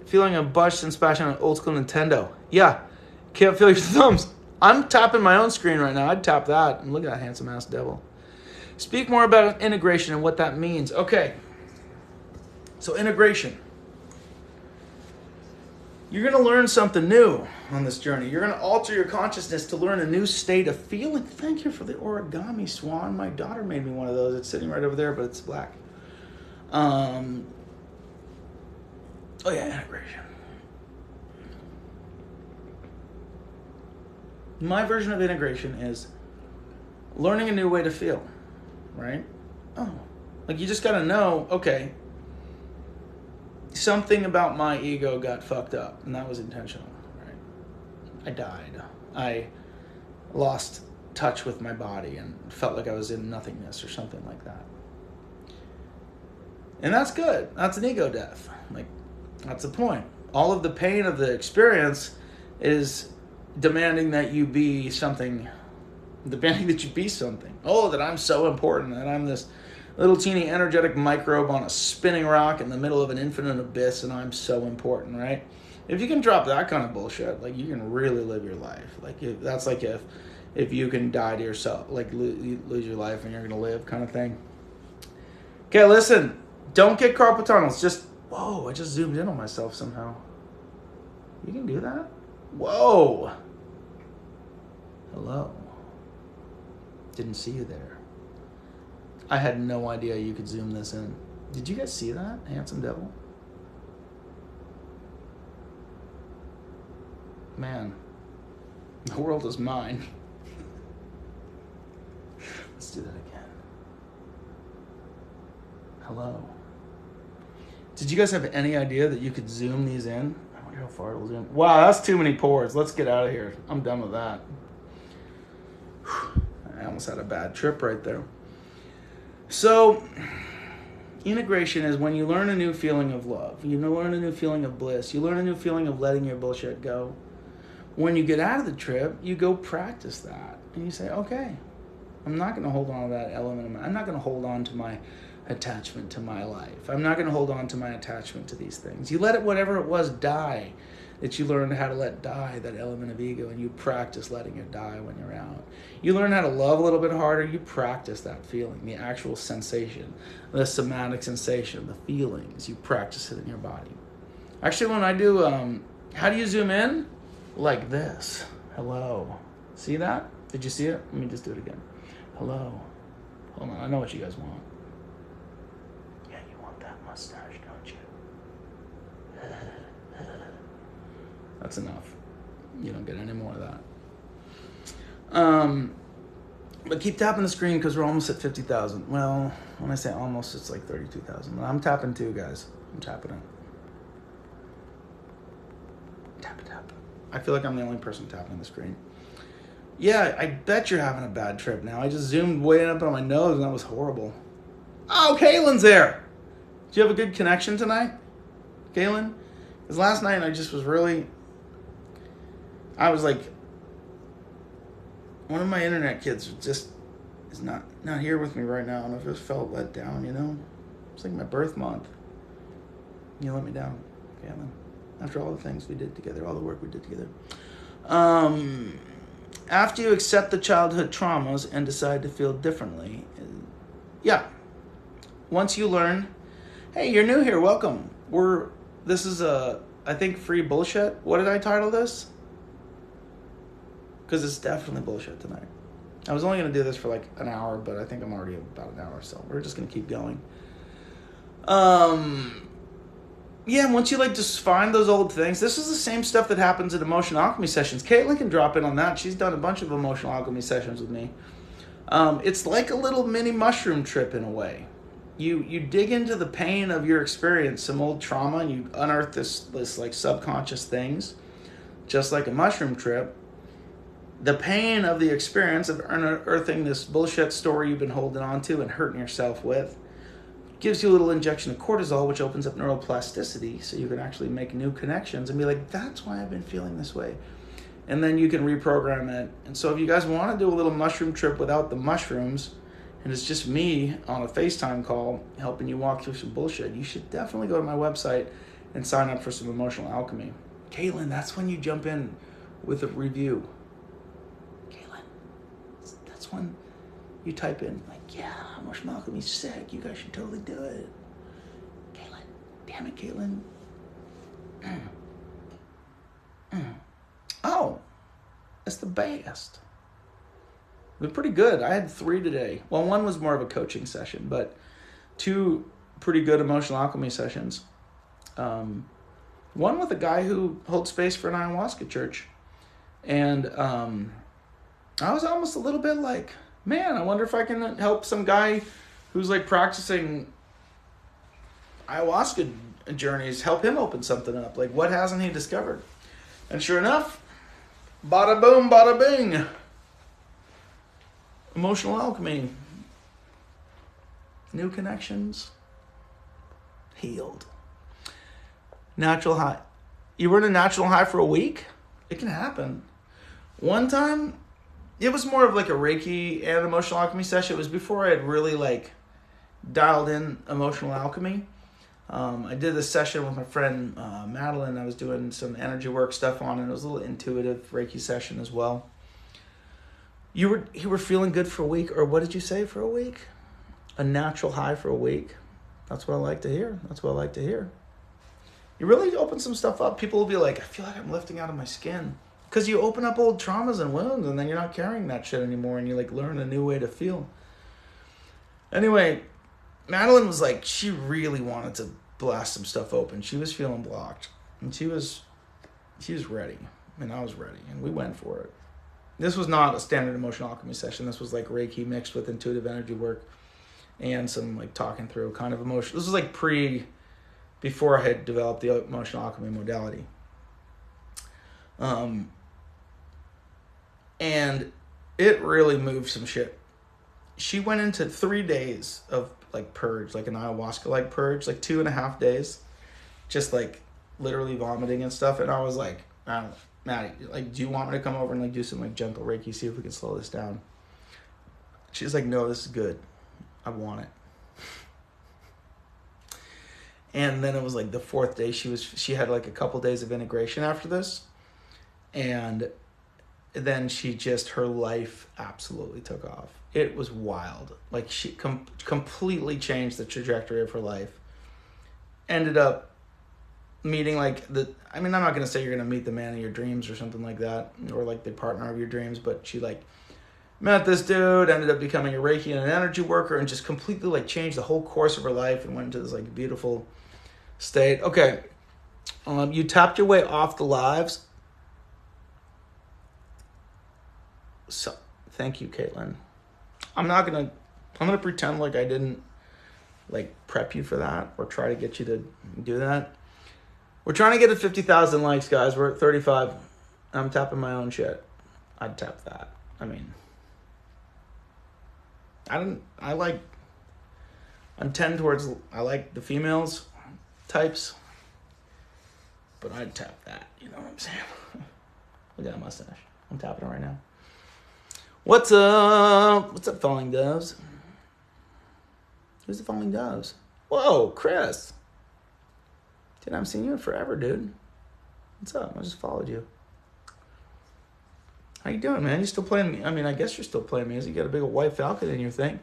Feeling a bush and splashing on an old school Nintendo. Yeah. Can't feel your thumbs. I'm tapping my own screen right now. I'd tap that. And look at that handsome ass devil. Speak more about integration and what that means. Okay. So integration. You're going to learn something new on this journey. You're going to alter your consciousness to learn a new state of feeling. Thank you for the origami swan. My daughter made me one of those. It's sitting right over there, but it's black. Oh yeah, integration. My version of integration is learning a new way to feel, right? Oh, like you just got to know, okay, something about my ego got fucked up, and that was intentional, right? I died. I lost touch with my body and felt like I was in nothingness or something like that. And that's good. That's an ego death. Like, that's the point. All of the pain of the experience is demanding that you be something, Oh, that I'm so important, that I'm this little teeny energetic microbe on a spinning rock in the middle of an infinite abyss, and I'm so important, right? If you can drop that kind of bullshit, like, you can really live your life. Like, that's like if you can die to yourself, like lose your life and you're gonna live, kind of thing. Okay, listen, don't get carpal tunnels. Whoa, I just zoomed in on myself somehow. You can do that? Whoa. Hello. Didn't see you there. I had no idea you could zoom this in. Did you guys see that, handsome devil? Man, the world is mine. Let's do that again. Hello. Did you guys have any idea that you could zoom these in? I wonder how far it'll zoom. Wow, that's too many pores. Let's get out of here. I'm done with that. I almost had a bad trip right there. So, integration is when you learn a new feeling of love. You learn a new feeling of bliss. You learn a new feeling of letting your bullshit go. When you get out of the trip, you go practice that. And you say, okay, I'm not going to hold on to that element. I'm not going to hold on to my attachment to my life. I'm not going to hold on to my attachment to these things. You let it, whatever it was, die. That you learn how to let die, that element of ego, and you practice letting it die when you're out. You learn how to love a little bit harder, you practice that feeling, the actual sensation, the somatic sensation, the feelings, you practice it in your body. Actually, when I do, how do you zoom in? Like this. Hello. See that? Did you see it? Let me just do it again. Hello. Hold on, I know what you guys want. Yeah, you want that mustache, don't you? That's enough. You don't get any more of that. But keep tapping the screen because we're almost at 50,000. Well, when I say almost, it's like 32,000. I'm tapping too, guys. I'm tapping it. Tap. I feel like I'm the only person tapping the screen. Yeah, I bet you're having a bad trip now. I just zoomed way up on my nose and that was horrible. Oh, Kaylin's there. Did you have a good connection tonight, Kaylin? Because last night I just was really... I was like, one of my internet kids is not here with me right now, and I just felt let down, you know? It's like my birth month. You let me down, Caitlin. After all the things we did together, all the work we did together. After you accept the childhood traumas and decide to feel differently, yeah. Once you learn Hey, you're new here. Welcome. This is I think free bullshit. What did I title this? Because it's definitely bullshit tonight. I was only going to do this for like an hour, but I think I'm already about an hour, so we're just going to keep going. Yeah, once you like just find those old things, this is the same stuff that happens at emotional alchemy sessions. Caitlin can drop in on that. She's done a bunch of emotional alchemy sessions with me. It's like a little mini mushroom trip in a way. You dig into the pain of your experience, some old trauma, and you unearth this like subconscious things, just like a mushroom trip. The pain of the experience of unearthing this bullshit story you've been holding on to and hurting yourself with gives you a little injection of cortisol, which opens up neuroplasticity, so you can actually make new connections and be like, that's why I've been feeling this way. And then you can reprogram it. And so if you guys want to do a little mushroom trip without the mushrooms, and it's just me on a FaceTime call helping you walk through some bullshit, you should definitely go to my website and sign up for some emotional alchemy. Caitlin, that's when you jump in with a review. Caitlin, that's when you type in, like, yeah, emotional alchemy's sick. You guys should totally do it. Caitlin, damn it, Caitlin. Oh, that's the best. They're pretty good. I had 3 today. Well, one was more of a coaching session, but 2 pretty good emotional alchemy sessions. One with a guy who holds space for an ayahuasca church. And I was almost a little bit like, man, I wonder if I can help some guy who's like practicing ayahuasca journeys, help him open something up. Like, what hasn't he discovered? And sure enough, bada boom, bada bing. Emotional alchemy. New connections. Healed. Natural high. You were in a natural high for a week? It can happen. One time, it was more of like a Reiki and emotional alchemy session. It was before I had really like dialed in emotional alchemy. I did this session with my friend Madeline. I was doing some energy work stuff on it. It was a little intuitive Reiki session as well. You were feeling good for a week, or what did you say, for a week? A natural high for a week. That's what I like to hear. That's what I like to hear. You really open some stuff up. People will be like, I feel like I'm lifting out of my skin. Because you open up old traumas and wounds, and then you're not carrying that shit anymore, and you like learn a new way to feel. Anyway, Madeline was like, she really wanted to blast some stuff open. She was feeling blocked, and she was ready, and I was ready, and we went for it. This was not a standard emotional alchemy session. This was like Reiki mixed with intuitive energy work and some like talking through kind of emotion. This was like before I had developed the emotional alchemy modality. And it really moved some shit. She went into 3 days of like purge, like an ayahuasca like purge, like 2.5 days, just like literally vomiting and stuff. And I was like, Maddie, like, do you want me to come over and like do some like gentle Reiki, see if we can slow this down? She's like, no, this is good. I want it. And then it was like the 4th day. She had like a couple days of integration after this, and then her life absolutely took off. It was wild. Like, she completely changed the trajectory of her life. Ended up meeting like I'm not going to say you're going to meet the man of your dreams or something like that, or like the partner of your dreams, but she like met this dude, ended up becoming a Reiki and an energy worker, and just completely like changed the whole course of her life and went into this like beautiful state. Okay. You tapped your way off the lives. So thank you, Caitlin. I'm going to pretend like I didn't like prep you for that or try to get you to do that. We're trying to get to 50,000 likes, guys. We're at 35. I'm tapping my own shit. I'd tap that. I mean, I like the females types, but I'd tap that. You know what I'm saying? Look at that mustache. I'm tapping it right now. What's up? What's up, Falling Doves? Who's the Falling Doves? Whoa, Chris. Dude, I haven't seen you in forever, dude. What's up? I just followed you. How you doing, man? You still playing? I guess you're still playing music. You got a big old white falcon in your thing.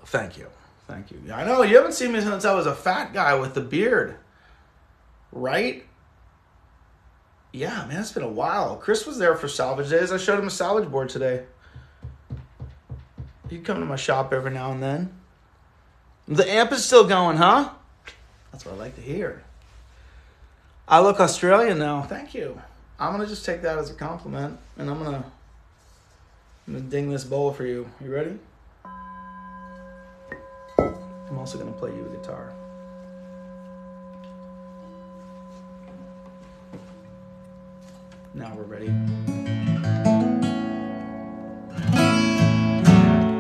Thank you. Thank you. I know, you haven't seen me since I was a fat guy with the beard. Right? Yeah, man, it's been a while. Chris was there for salvage days. I showed him a salvage board today. He'd come to my shop every now and then. The amp is still going, huh? That's what I like to hear. I look Australian now. Thank you. I'm going to just take that as a compliment, and I'm going to ding this bowl for you. You ready? I'm also going to play you a guitar. Now we're ready.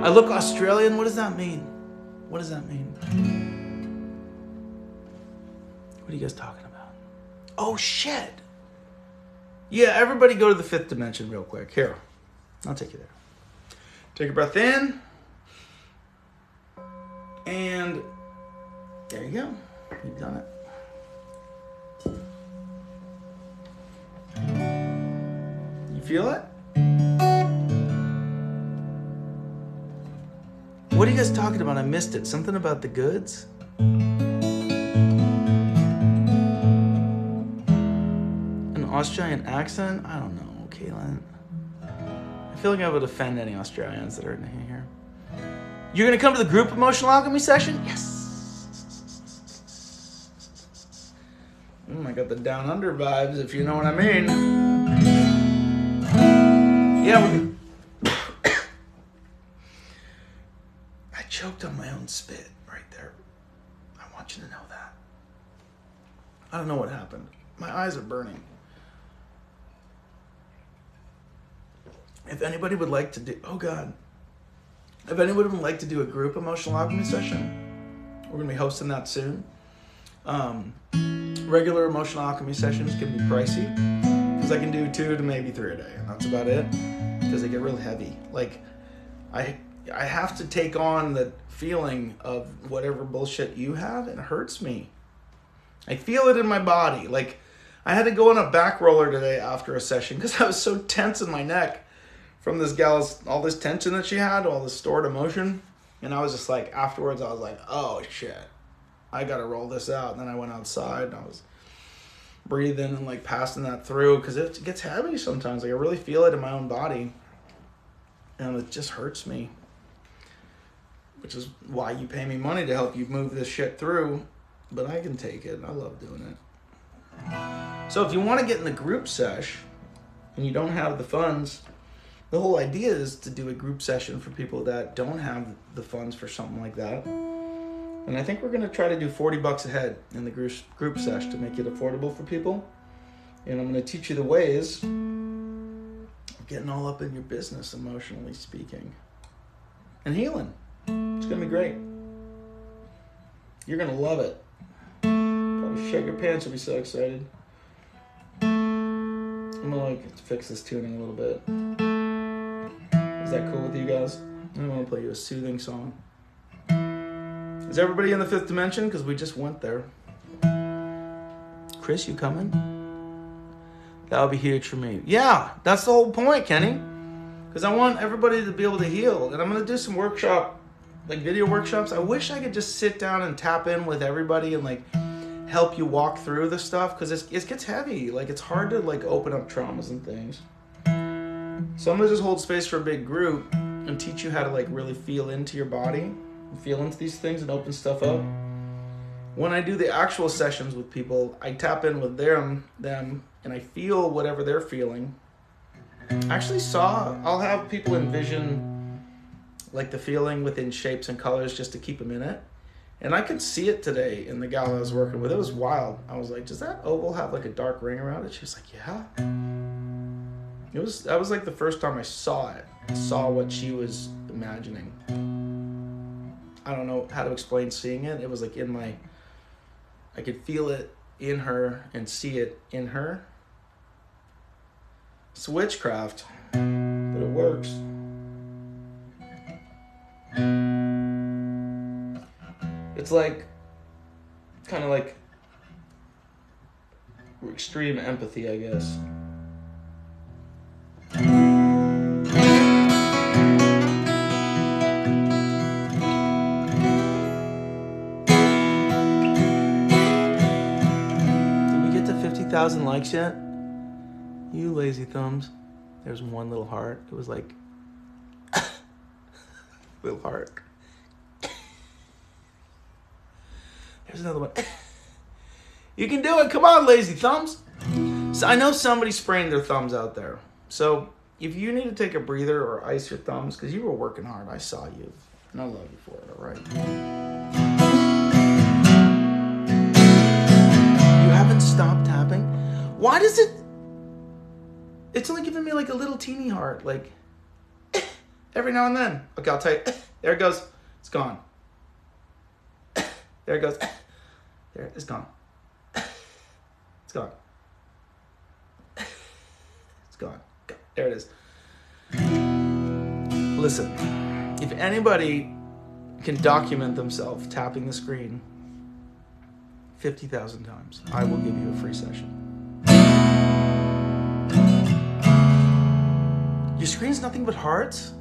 I look Australian? What does that mean? What does that mean? What are you guys talking about? Oh, shit. Yeah, everybody go to the fifth dimension real quick. Here, I'll take you there. Take a breath in. And there you go. You've done it. You feel it? What are you guys talking about? I missed it. Something about the goods? An Australian accent? I don't know, Caitlin. I feel like I would offend any Australians that are in here. You're going to come to the group emotional alchemy session? Yes. I got the down under vibes, if you know what I mean. Yeah, we're good. I choked on my own spit right there. I want you to know that. I don't know what happened. My eyes are burning. If anybody would like to do, oh God. If anybody would like to do a group emotional alchemy session, we're going to be hosting that soon. Regular emotional alchemy sessions can be pricey because I can do 2 to maybe 3 a day, and that's about it because they get real heavy. Like, I have to take on the feeling of whatever bullshit you have. It hurts me. I feel it in my body. Like, I had to go on a back roller today after a session because I was so tense in my neck from this gal's, all this tension that she had, all this stored emotion. And I was just like, afterwards, I was like, oh shit, I gotta roll this out. And then I went outside and I was breathing and like passing that through because it gets heavy sometimes. Like, I really feel it in my own body and it just hurts me, which is why you pay me money to help you move this shit through. But I can take it. I love doing it. So if you want to get in the group sesh and you don't have the funds, the whole idea is to do a group session for people that don't have the funds for something like that. And I think we're going to try to do $40 a head in the group sesh to make it affordable for people. And I'm going to teach you the ways of getting all up in your business, emotionally speaking, and healing. It's going to be great. You're going to love it. Probably shake your pants. You'll be so excited. I'm going to fix this tuning a little bit. Is that cool with you guys? I want to play you a soothing song. Is everybody in the fifth dimension? Because we just went there. Chris, you coming? That would be huge for me. Yeah, that's the whole point, Kenny. Because I want everybody to be able to heal. And I'm going to do some workshop, like video workshops. I wish I could just sit down and tap in with everybody and like help you walk through the stuff. Because it gets heavy. Like, it's hard to like open up traumas and things. So I'm going to just hold space for a big group and teach you how to like really feel into your body. Feel into these things and open stuff up. When I do the actual sessions with people, I tap in with them, and I feel whatever they're feeling. I'll have people envision like the feeling within shapes and colors just to keep them in it. And I could see it today in the gal I was working with. It was wild. I was like, does that oval have like a dark ring around it? She was like, yeah. That was like the first time I saw it. I saw what she was imagining. I don't know how to explain seeing it. It was like I could feel it in her and see it in her. It's witchcraft, but it works. It's like, kind of like extreme empathy, I guess. 50,000 likes yet? You lazy thumbs. There's one little heart. It was like... little heart. There's another one. You can do it. Come on, lazy thumbs. So I know somebody sprained their thumbs out there. So if you need to take a breather or ice your thumbs, because you were working hard. I saw you. And I love you for it, all right? You haven't stopped tapping? Why does it... It's only giving me like a little teeny heart. Like, every now and then. Okay, I'll tell you. There it goes. It's gone. There it goes. There, it's gone. It's gone. It's gone. There it is. Listen, if anybody can document themselves tapping the screen 50,000 times, I will give you a free session. Your screen's nothing but hearts?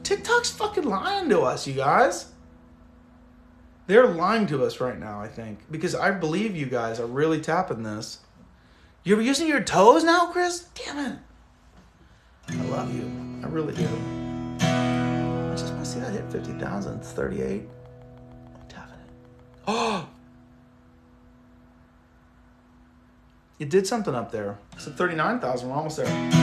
TikTok's fucking lying to us, you guys. They're lying to us right now, I think. Because I believe you guys are really tapping this. You're using your toes now, Chris? Damn it. I love you. I really do. I just want to see that hit 50,000. It's 38. I'm tapping it. Oh! It did something up there. It's at 39,000. We're almost there.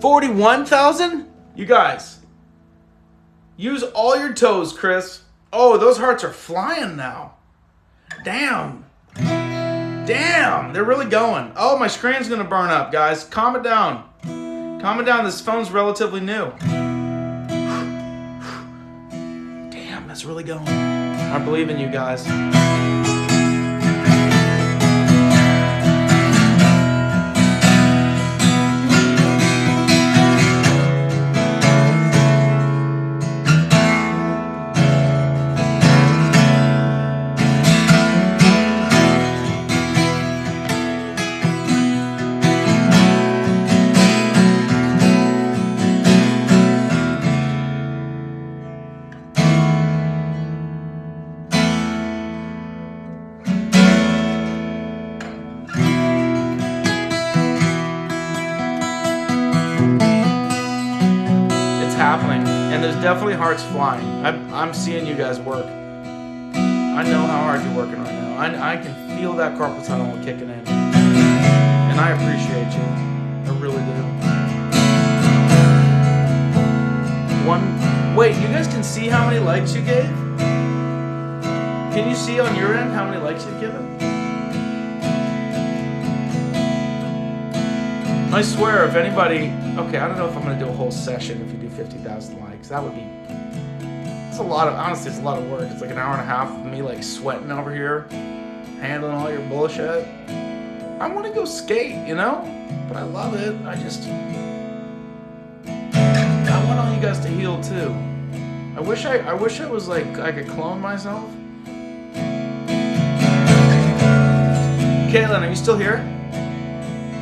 $41,000? You guys, use all your toes, Chris. Oh, those hearts are flying now. Damn. Damn, they're really going. Oh, my screen's gonna burn up, guys. Calm it down. Calm it down. This phone's relatively new. Damn, that's really going. I believe in you guys. happening, and there's definitely hearts flying. I'm seeing you guys work. I know how hard you're working right now. I can feel that carpal tunnel kicking in, and I appreciate you. I really do. Wait, you guys can see how many likes you gave? Can you see on your end how many likes you've given? I swear, if anybody... Okay, I don't know if I'm going to do a whole session if you do 50,000 likes. That would be... a lot of, honestly, it's a lot of work. It's like an hour and a half of me like sweating over here, handling all your bullshit. I want to go skate, you know, but I love it. I want all you guys to heal too. I wish I was like, I could clone myself. Caitlin, are you still here?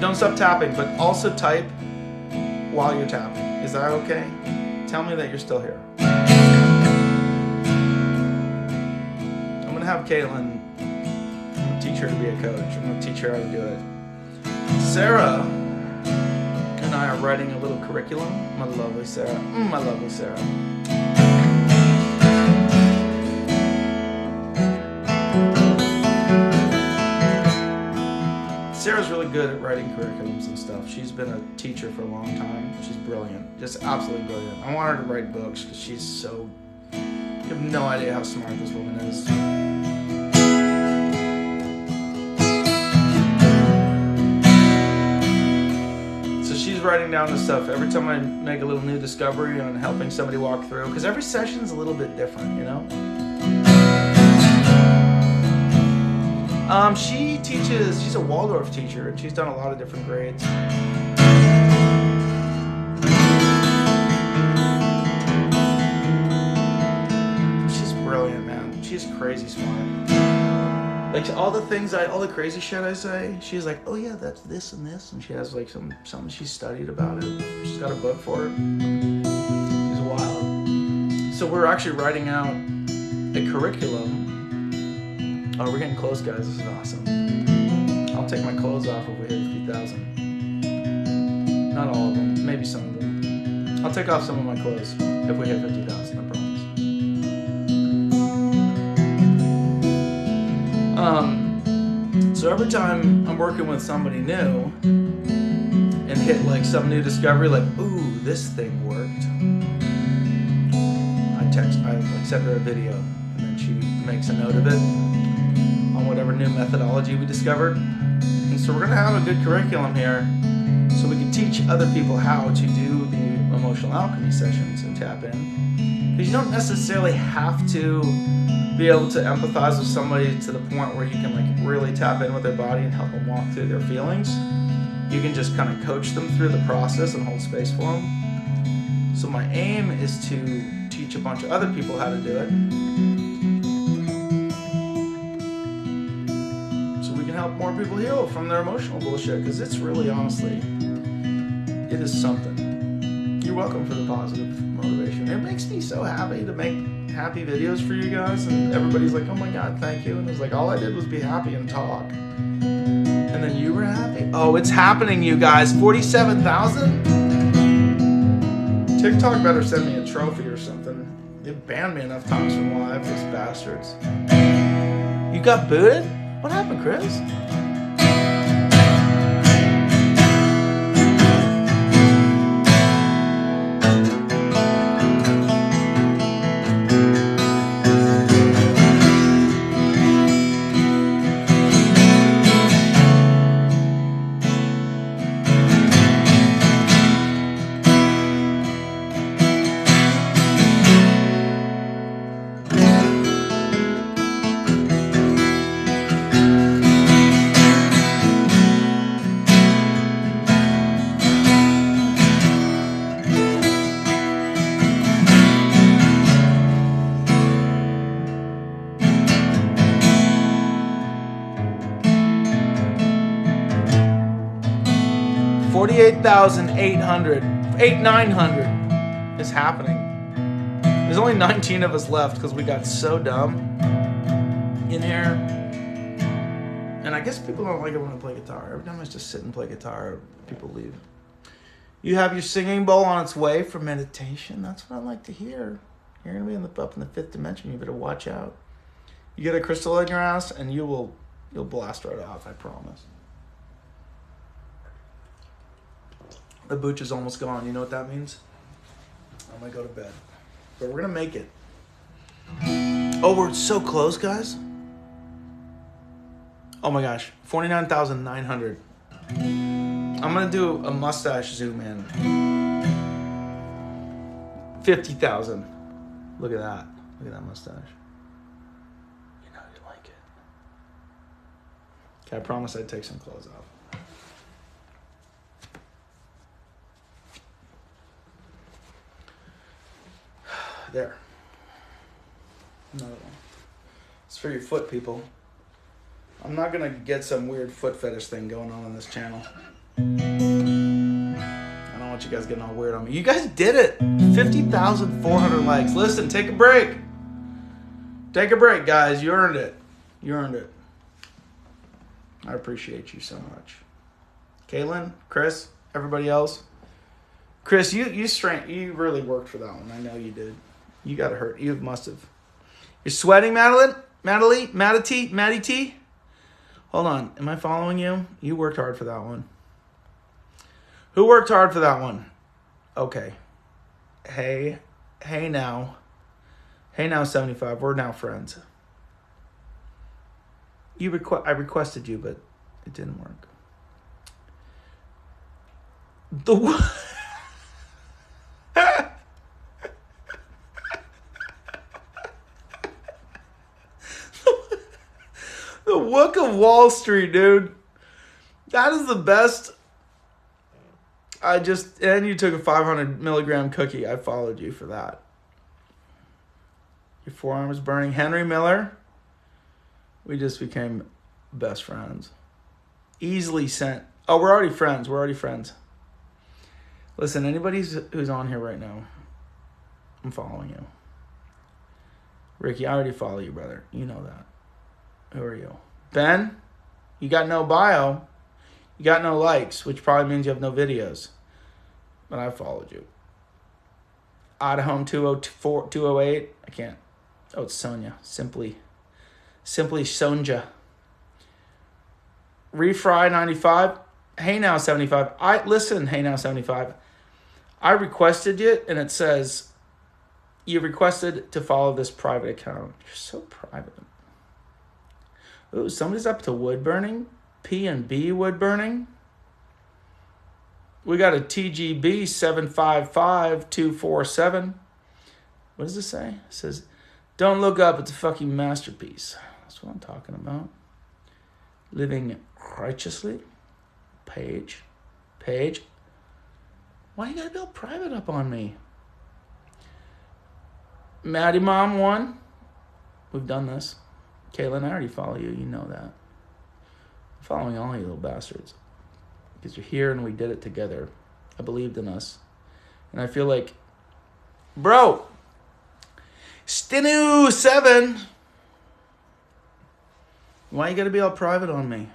Don't stop tapping, but also type while you're tapping. Is that okay? Tell me that you're still here. I'm gonna have Caitlin, I'm gonna teach her to be a coach. I'm gonna teach her how to do it. Sarah and I are writing a little curriculum. My lovely Sarah. My lovely Sarah. Sarah's really good at writing curriculums and stuff. She's been a teacher for a long time. She's brilliant, just absolutely brilliant. I want her to write books because she's so, you have no idea how smart this woman is. So she's writing down the stuff every time I make a little new discovery on helping somebody walk through, because every session's a little bit different, you know? She teaches, she's a Waldorf teacher, and she's done a lot of different grades. She's brilliant, man. She's crazy smart. Like all the things all the crazy shit I say, she's like, oh yeah, that's this and this, and she has like something she studied about it. She's got a book for it. She's wild. So we're actually writing out a curriculum. Oh, we're getting close, guys. This is awesome. I'll take my clothes off if we hit 50,000. Not all of them. Maybe some of them. I'll take off some of my clothes if we hit 50,000, I promise. So every time I'm working with somebody new and hit like some new discovery, like, ooh, this thing worked, I send her a video, and then she makes a note of it on whatever new methodology we discovered. And so we're going to have a good curriculum here so we can teach other people how to do the emotional alchemy sessions and tap in. Because you don't necessarily have to be able to empathize with somebody to the point where you can like really tap in with their body and help them walk through their feelings. You can just kind of coach them through the process and hold space for them. So my aim is to teach a bunch of other people how to do it. Help more people heal from their emotional bullshit, because it's really, honestly, it is something. You're welcome for the positive motivation. It makes me so happy to make happy videos for you guys, and everybody's like, oh my god, thank you. And it's like, all I did was be happy and talk, and then you were happy. Oh, it's happening, you guys. 47,000. TikTok better send me a trophy or something. They banned me enough times from live, those bastards. You got booted? What happened, Chris? 48,800, 8,900 is happening. There's only 19 of us left because we got so dumb in here. And I guess people don't like it when I play guitar. Every time I just sit and play guitar, people leave. You have your singing bowl on its way for meditation. That's what I like to hear. You're going to be up in the fifth dimension. You better watch out. You get a crystal in your ass and you'll blast right off, I promise. The booch is almost gone. You know what that means? I'm going to go to bed. But we're going to make it. Oh, we're so close, guys. Oh my gosh. 49,900. I'm going to do a mustache zoom in. 50,000. Look at that. Look at that mustache. You know you like it. Okay, I promise I'd take some clothes off. There. Another one. It's for your foot, people. I'm not gonna get some weird foot fetish thing going on this channel. I don't want you guys getting all weird on me. You guys did it! 50,400 likes. Listen, take a break. Take a break, guys. You earned it. You earned it. I appreciate you so much. Kaylin, Chris, everybody else. Chris, you really worked for that one. I know you did. You got hurt. You must have. You're sweating, Madeline? Maddie T? Hold on. Am I following you? You worked hard for that one. Who worked hard for that one? Okay. Hey now. Hey now, 75. We're now friends. I requested you, but it didn't work. The Wook of Wall Street, dude. That is the best. And you took a 500 milligram cookie. I followed you for that. Your forearm is burning. Henry Miller. We just became best friends. Easily sent. Oh, we're already friends. Listen, anybody who's on here right now, I'm following you. Ricky, I already follow you, brother. You know that. Who are you? Ben, you got no bio. You got no likes, which probably means you have no videos. But I followed you. Idaho 208. I can't. Oh, it's Sonia. Simply Sonja. Refry 95. Hey now 75. Hey now 75. I requested you, and it says you requested to follow this private account. You're so private. Ooh, somebody's up to wood burning. P&B wood burning. We got a TGB 755247. What does it say? It says, don't look up, it's a fucking masterpiece. That's what I'm talking about. Living righteously. Page. Why you gotta be all private up on me? Maddie Mom 1. We've done this. Kaylin, I already follow you. You know that. I'm following all you little bastards. Because you're here and we did it together. I believed in us. And I feel like, bro, Stinu 7. Why you gotta be all private on me?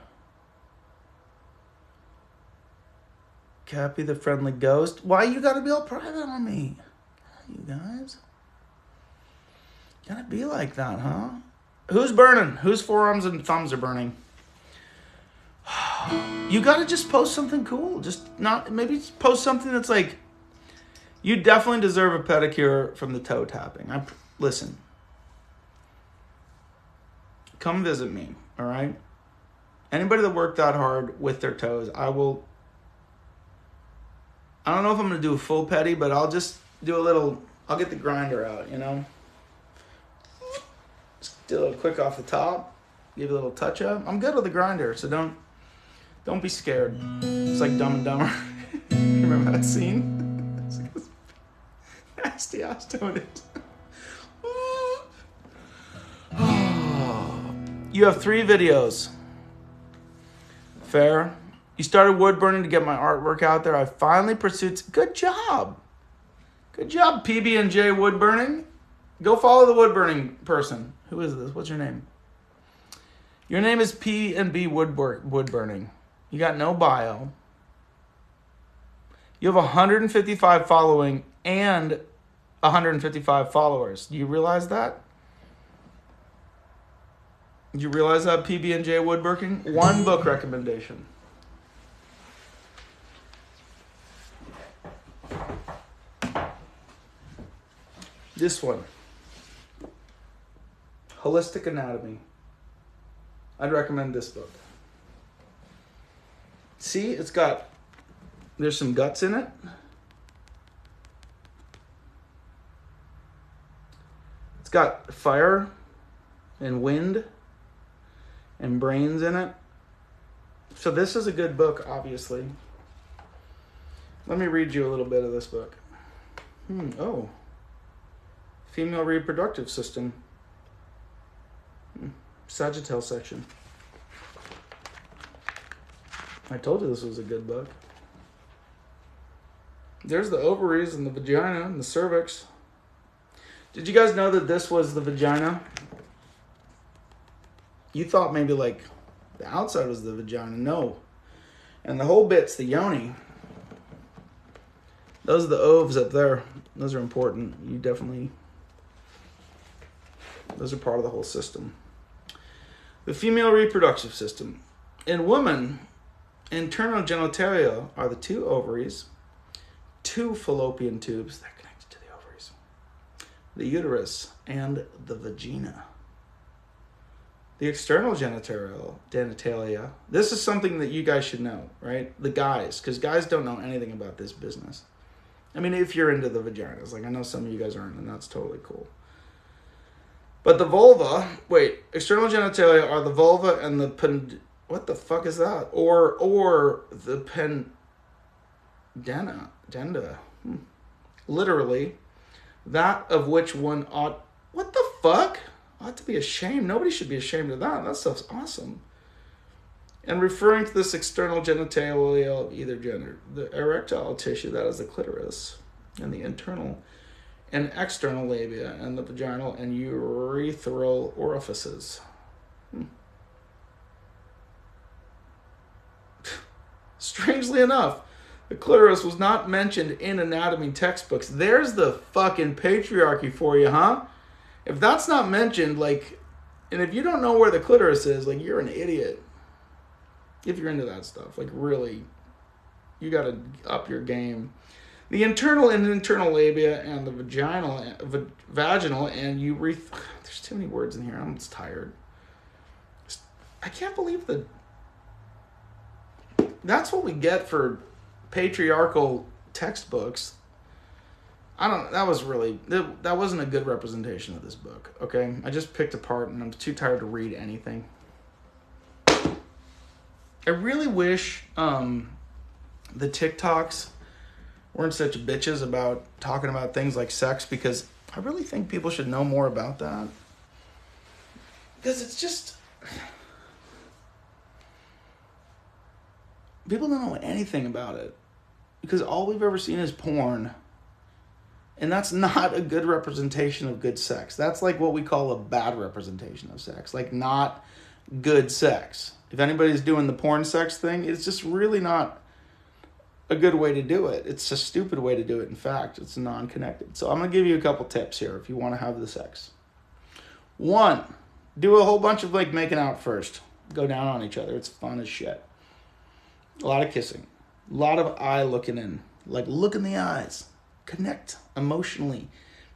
Cappy the Friendly Ghost. Why you gotta be all private on me? You guys. Gotta be like that, huh? Who's burning? Whose forearms and thumbs are burning? You gotta just post something cool. Maybe post something that's like, you definitely deserve a pedicure from the toe tapping. Listen. Come visit me, all right? Anybody that worked that hard with their toes, I don't know if I'm gonna do a full pedi, but I'll just do I'll get the grinder out, you know? Just do a little quick off the top, give it a little touch up. I'm good with the grinder, so don't be scared. It's like Dumb and Dumber. Remember that scene? Nasty ass doing it. You have 3 videos. Fair. You started wood burning to get my artwork out there. I finally pursued. Good job. Good job, PB&J wood burning. Go follow the wood burning person. Who is this? What's your name? Your name is P&B wood burning. You got no bio. You have 155 following and 155 followers. Do you realize that? Do you realize that, PB&J woodworking? 1 book recommendation. This one. Holistic Anatomy. I'd recommend this book. See, there's some guts in it. It's got fire and wind and brains in it. So this is a good book, obviously. Let me read you a little bit of this book. Oh. Female reproductive system. Sagittal section. I told you this was a good book. There's the ovaries and the vagina and the cervix. Did you guys know that this was the vagina? You thought maybe like the outside was the vagina. No. And the whole bit's the yoni. Those are the oves up there. Those are important. You definitely... Those are part of the whole system. The female reproductive system. In women, internal genitalia are the 2 ovaries, 2 fallopian tubes that are connected to the ovaries, the uterus, and the vagina. The external genitalia. This is something that you guys should know, right? The guys, because guys don't know anything about this business. I mean, if you're into the vaginas, like I know some of you guys aren't, and that's totally cool. But the vulva, external genitalia are the vulva and the what the fuck is that? Or the denda. Literally, that of which one ought, what the fuck? Ought to be ashamed. Nobody should be ashamed of that. That stuff's awesome. And referring to this external genitalia of either gender, the erectile tissue, that is the clitoris, and the internal and external labia, and the vaginal and urethral orifices. Strangely enough, the clitoris was not mentioned in anatomy textbooks. There's the fucking patriarchy for you, huh? If that's not mentioned, like, and if you don't know where the clitoris is, like, you're an idiot. If you're into that stuff, like, really, you gotta up your game. The internal and internal labia and the vaginal and urethra. There's too many words in here. I'm just tired. I can't believe that. That's what we get for patriarchal textbooks. That wasn't a good representation of this book, okay? I just picked apart and I'm too tired to read anything. I really wish the TikToks weren't such bitches about talking about things like sex, because I really think people should know more about that. Because it's just... People don't know anything about it. Because all we've ever seen is porn. And that's not a good representation of good sex. That's like what we call a bad representation of sex. Like, not good sex. If anybody's doing the porn sex thing, it's just really not a good way to do it. It's a stupid way to do it. In fact, it's non-connected. So I'm going to give you a couple tips here if you want to have the sex. 1, do a whole bunch of like making out first. Go down on each other. It's fun as shit. A lot of kissing. A lot of eye looking in. Like, look in the eyes. Connect emotionally.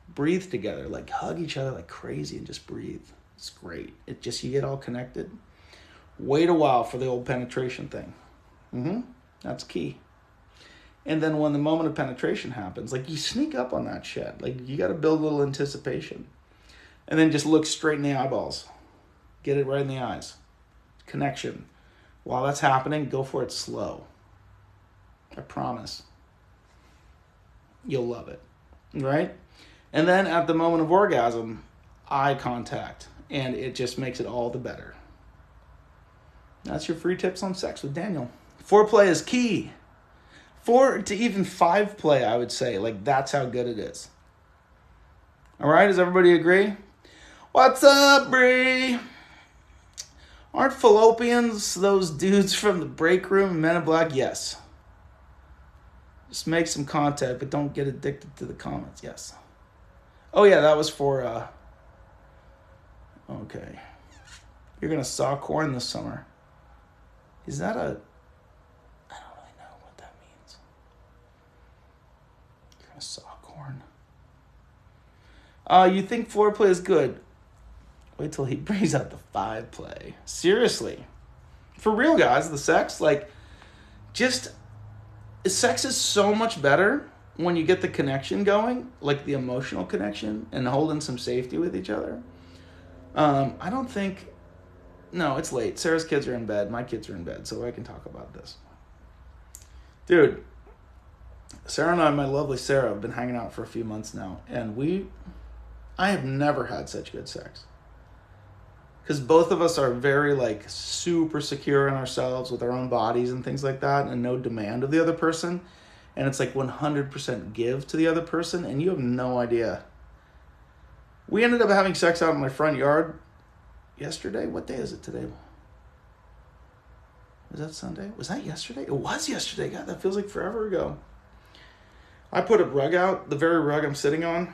Breathe together. Like, hug each other like crazy and just breathe. It's great. You get all connected. Wait a while for the old penetration thing. That's key. And then when the moment of penetration happens, like, you sneak up on that shit. Like, you got to build a little anticipation. And then just look straight in the eyeballs. Get it right in the eyes. Connection. While that's happening, go for it slow. I promise. You'll love it. Right? And then at the moment of orgasm, eye contact. And it just makes it all the better. That's your free tips on sex with Daniel. Foreplay is key. 4 to even 5 play, I would say. Like, that's how good it is. All right? Does everybody agree? What's up, Bree? Aren't fallopians those dudes from the break room in Men in Black? Yes. Just make some contact, but don't get addicted to the comments. Yes. Oh, yeah, that was for... Okay. You're going to saw corn this summer. Is that a... I don't really know what that means. You're going to saw corn. You think foreplay is good? Wait till he brings out the 5 play. Seriously. For real, guys, the sex, like, just... Sex is so much better when you get the connection going, like the emotional connection and holding some safety with each other, I don't think... No, it's late. Sarah's kids are in bed. My kids are in bed, so I can talk about this. Dude, Sarah and I, my lovely Sarah, have been hanging out for a few months now, and I have never had such good sex. Because both of us are very, like, super secure in ourselves with our own bodies and things like that, and no demand of the other person. And it's like 100% give to the other person, and you have no idea. We ended up having sex out in my front yard yesterday. What day is it today? Was that Sunday? Was that yesterday? It was yesterday. God, that feels like forever ago. I put a rug out, the very rug I'm sitting on,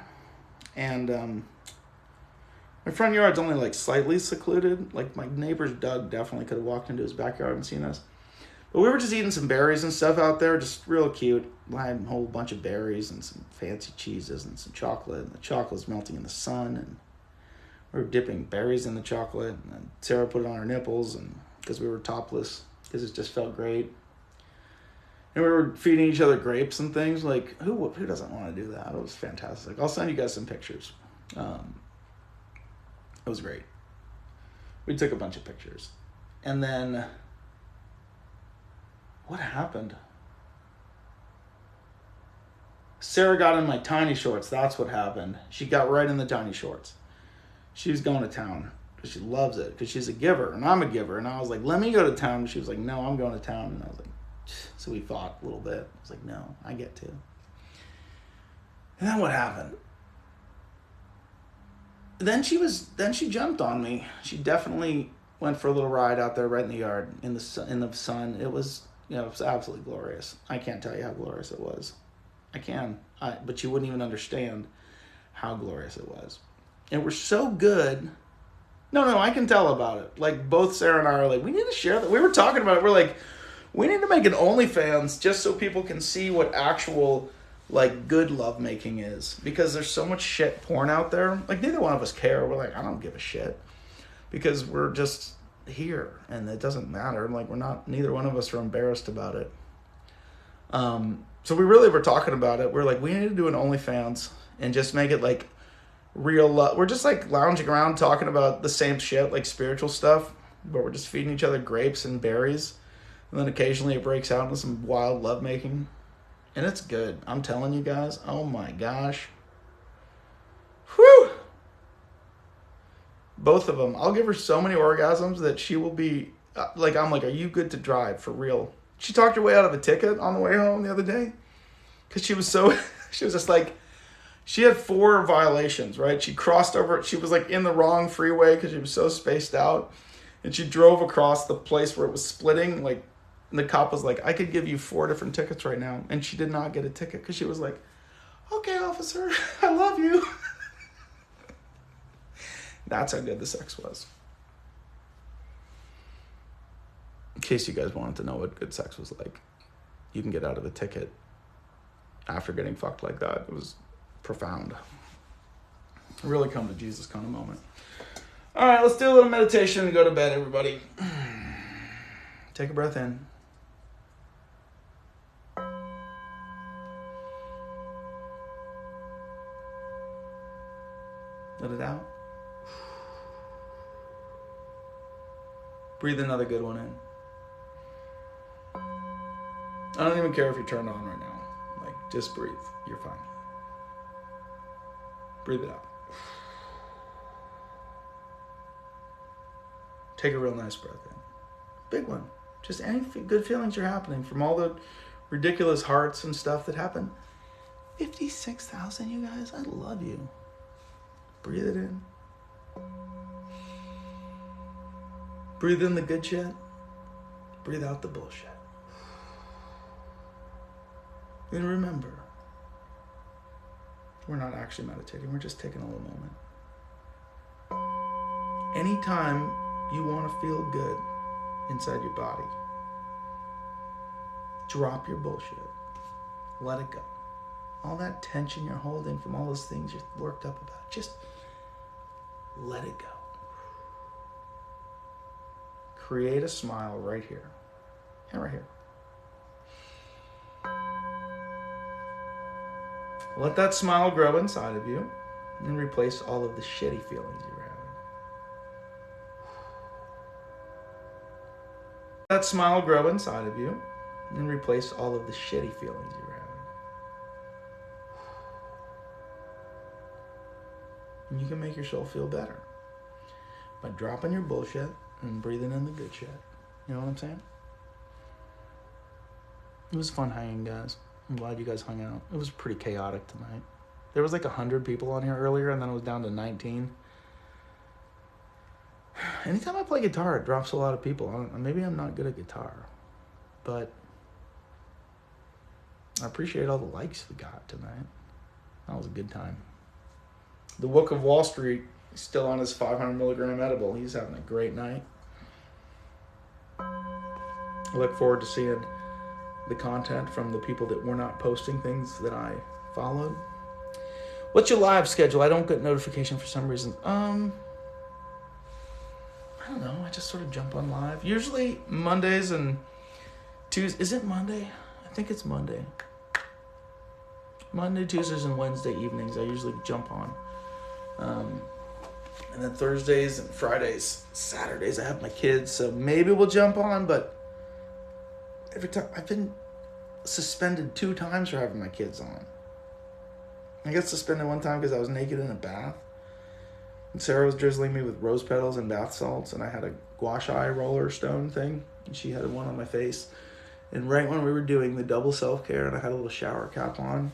and my front yard's only like slightly secluded. Like my neighbor's Doug definitely could have walked into his backyard and seen us. But we were just eating some berries and stuff out there, just real cute. I had a whole bunch of berries and some fancy cheeses and some chocolate. And the chocolate was melting in the sun, and we were dipping berries in the chocolate. And then Sarah put it on her nipples, and because we were topless, because it just felt great. And we were feeding each other grapes and things. Like, who doesn't want to do that? It was fantastic. I'll send you guys some pictures. It was great. We took a bunch of pictures. And then, what happened? Sarah got in my tiny shorts. That's what happened. She got right in the tiny shorts. She was going to town because she loves it, because she's a giver and I'm a giver. And I was like, let me go to town. And she was like, no, I'm going to town. And I was like, so we fought a little bit. I was like, no, I get to. And then what happened? Then she jumped on me. She definitely went for a little ride out there right in the yard in the sun. It was, it was absolutely glorious. I can't tell you how glorious it was. But you wouldn't even understand how glorious it was. And we're so good. No, I can tell about it. Like, both Sarah and I are like, we need to share that. We were talking about it. We're like, we need to make an OnlyFans just so people can see what actual, like, good lovemaking is. Because there's so much shit porn out there. Like, neither one of us care. We're like, I don't give a shit. Because we're just here. And it doesn't matter. Like, neither one of us are embarrassed about it. So we really were talking about it. We're like, we need to do an OnlyFans and just make it, like, real love. We're just, like, lounging around talking about the same shit, like spiritual stuff. But we're just feeding each other grapes and berries. And then occasionally it breaks out into some wild lovemaking. And it's good. I'm telling you guys. Oh my gosh. Whew. Both of them. I'll give her so many orgasms that she will be... like, I'm like, are you good to drive? For real. She talked her way out of a ticket on the way home the other day. Because she was so... she was just like... She had 4 violations, right? She crossed over... She was like in the wrong freeway because she was so spaced out. And she drove across the place where it was splitting, like... And the cop was like, I could give you 4 different tickets right now. And she did not get a ticket because she was like, okay, officer, I love you. That's how good the sex was. In case you guys wanted to know what good sex was like, you can get out of a ticket after getting fucked like that. It was profound. Really come to Jesus kind of moment. All right, let's do a little meditation and go to bed, everybody. Take a breath in. Let it out. Breathe another good one in. I don't even care if you're turned on right now. Like, just breathe. You're fine. Breathe it out. Take a real nice breath in. Big one. Just any good feelings are happening from all the ridiculous hearts and stuff that happen. 56,000, you guys. I love you. Breathe it in. Breathe in the good shit. Breathe out the bullshit. And remember, we're not actually meditating. We're just taking a little moment. Anytime you want to feel good inside your body, drop your bullshit. Let it go. All that tension you're holding from all those things you're worked up about, just let it go. Create a smile right here. And right here. Let that smile grow inside of you and replace all of the shitty feelings you're having. Let that smile grow inside of you and replace all of the shitty feelings you're having. And you can make yourself feel better by dropping your bullshit and breathing in the good shit. You know what I'm saying? It was fun hanging, guys. I'm glad you guys hung out. It was pretty chaotic tonight. There was like 100 people on here earlier, and then it was down to 19. Anytime I play guitar, it drops a lot of people. Maybe I'm not good at guitar, but I appreciate all the likes we got tonight. That was a good time. The Wook of Wall Street is still on his 500 milligram edible. He's having a great night. I look forward to seeing the content from the people that were not posting things that I followed. What's your live schedule? I don't get notification for some reason. I don't know. I just sort of jump on live. Usually Mondays and Tuesdays. Is it Monday? I think it's Monday. Monday, Tuesdays, and Wednesday evenings I usually jump on. And then Thursdays and Fridays, Saturdays I have my kids, so maybe we'll jump on, but every time I've been suspended 2 times for having my kids on. I got suspended one time because I was naked in a bath. And Sarah was drizzling me with rose petals and bath salts, and I had a gua sha roller stone thing, and she had one on my face. And right when we were doing the double self-care and I had a little shower cap on,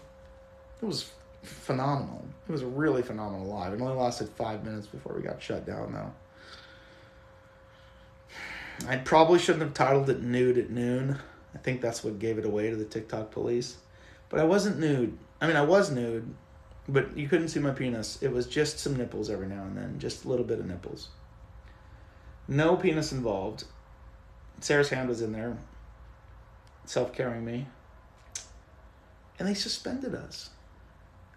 it was phenomenal. It was really phenomenal live. It only lasted 5 minutes before we got shut down, though. I probably shouldn't have titled it Nude at Noon. I think that's what gave it away to the TikTok police. But I wasn't nude. I mean, I was nude, but you couldn't see my penis. It was just some nipples every now and then, just a little bit of nipples. No penis involved. Sarah's hand was in there, self-carrying me. And they suspended us.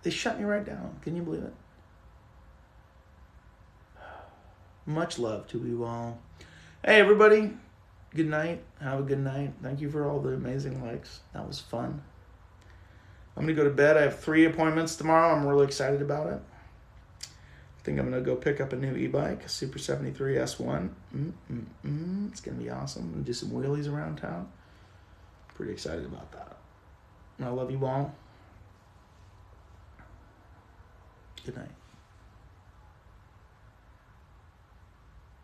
They shut me right down. Can you believe it? Much love to you all. Hey, everybody. Good night. Have a good night. Thank you for all the amazing likes. That was fun. I'm going to go to bed. I have 3 appointments tomorrow. I'm really excited about it. I think I'm going to go pick up a new e-bike, a Super 73 S1. It's going to be awesome. I'm going to do some wheelies around town. Pretty excited about that. And I love you all. Good night.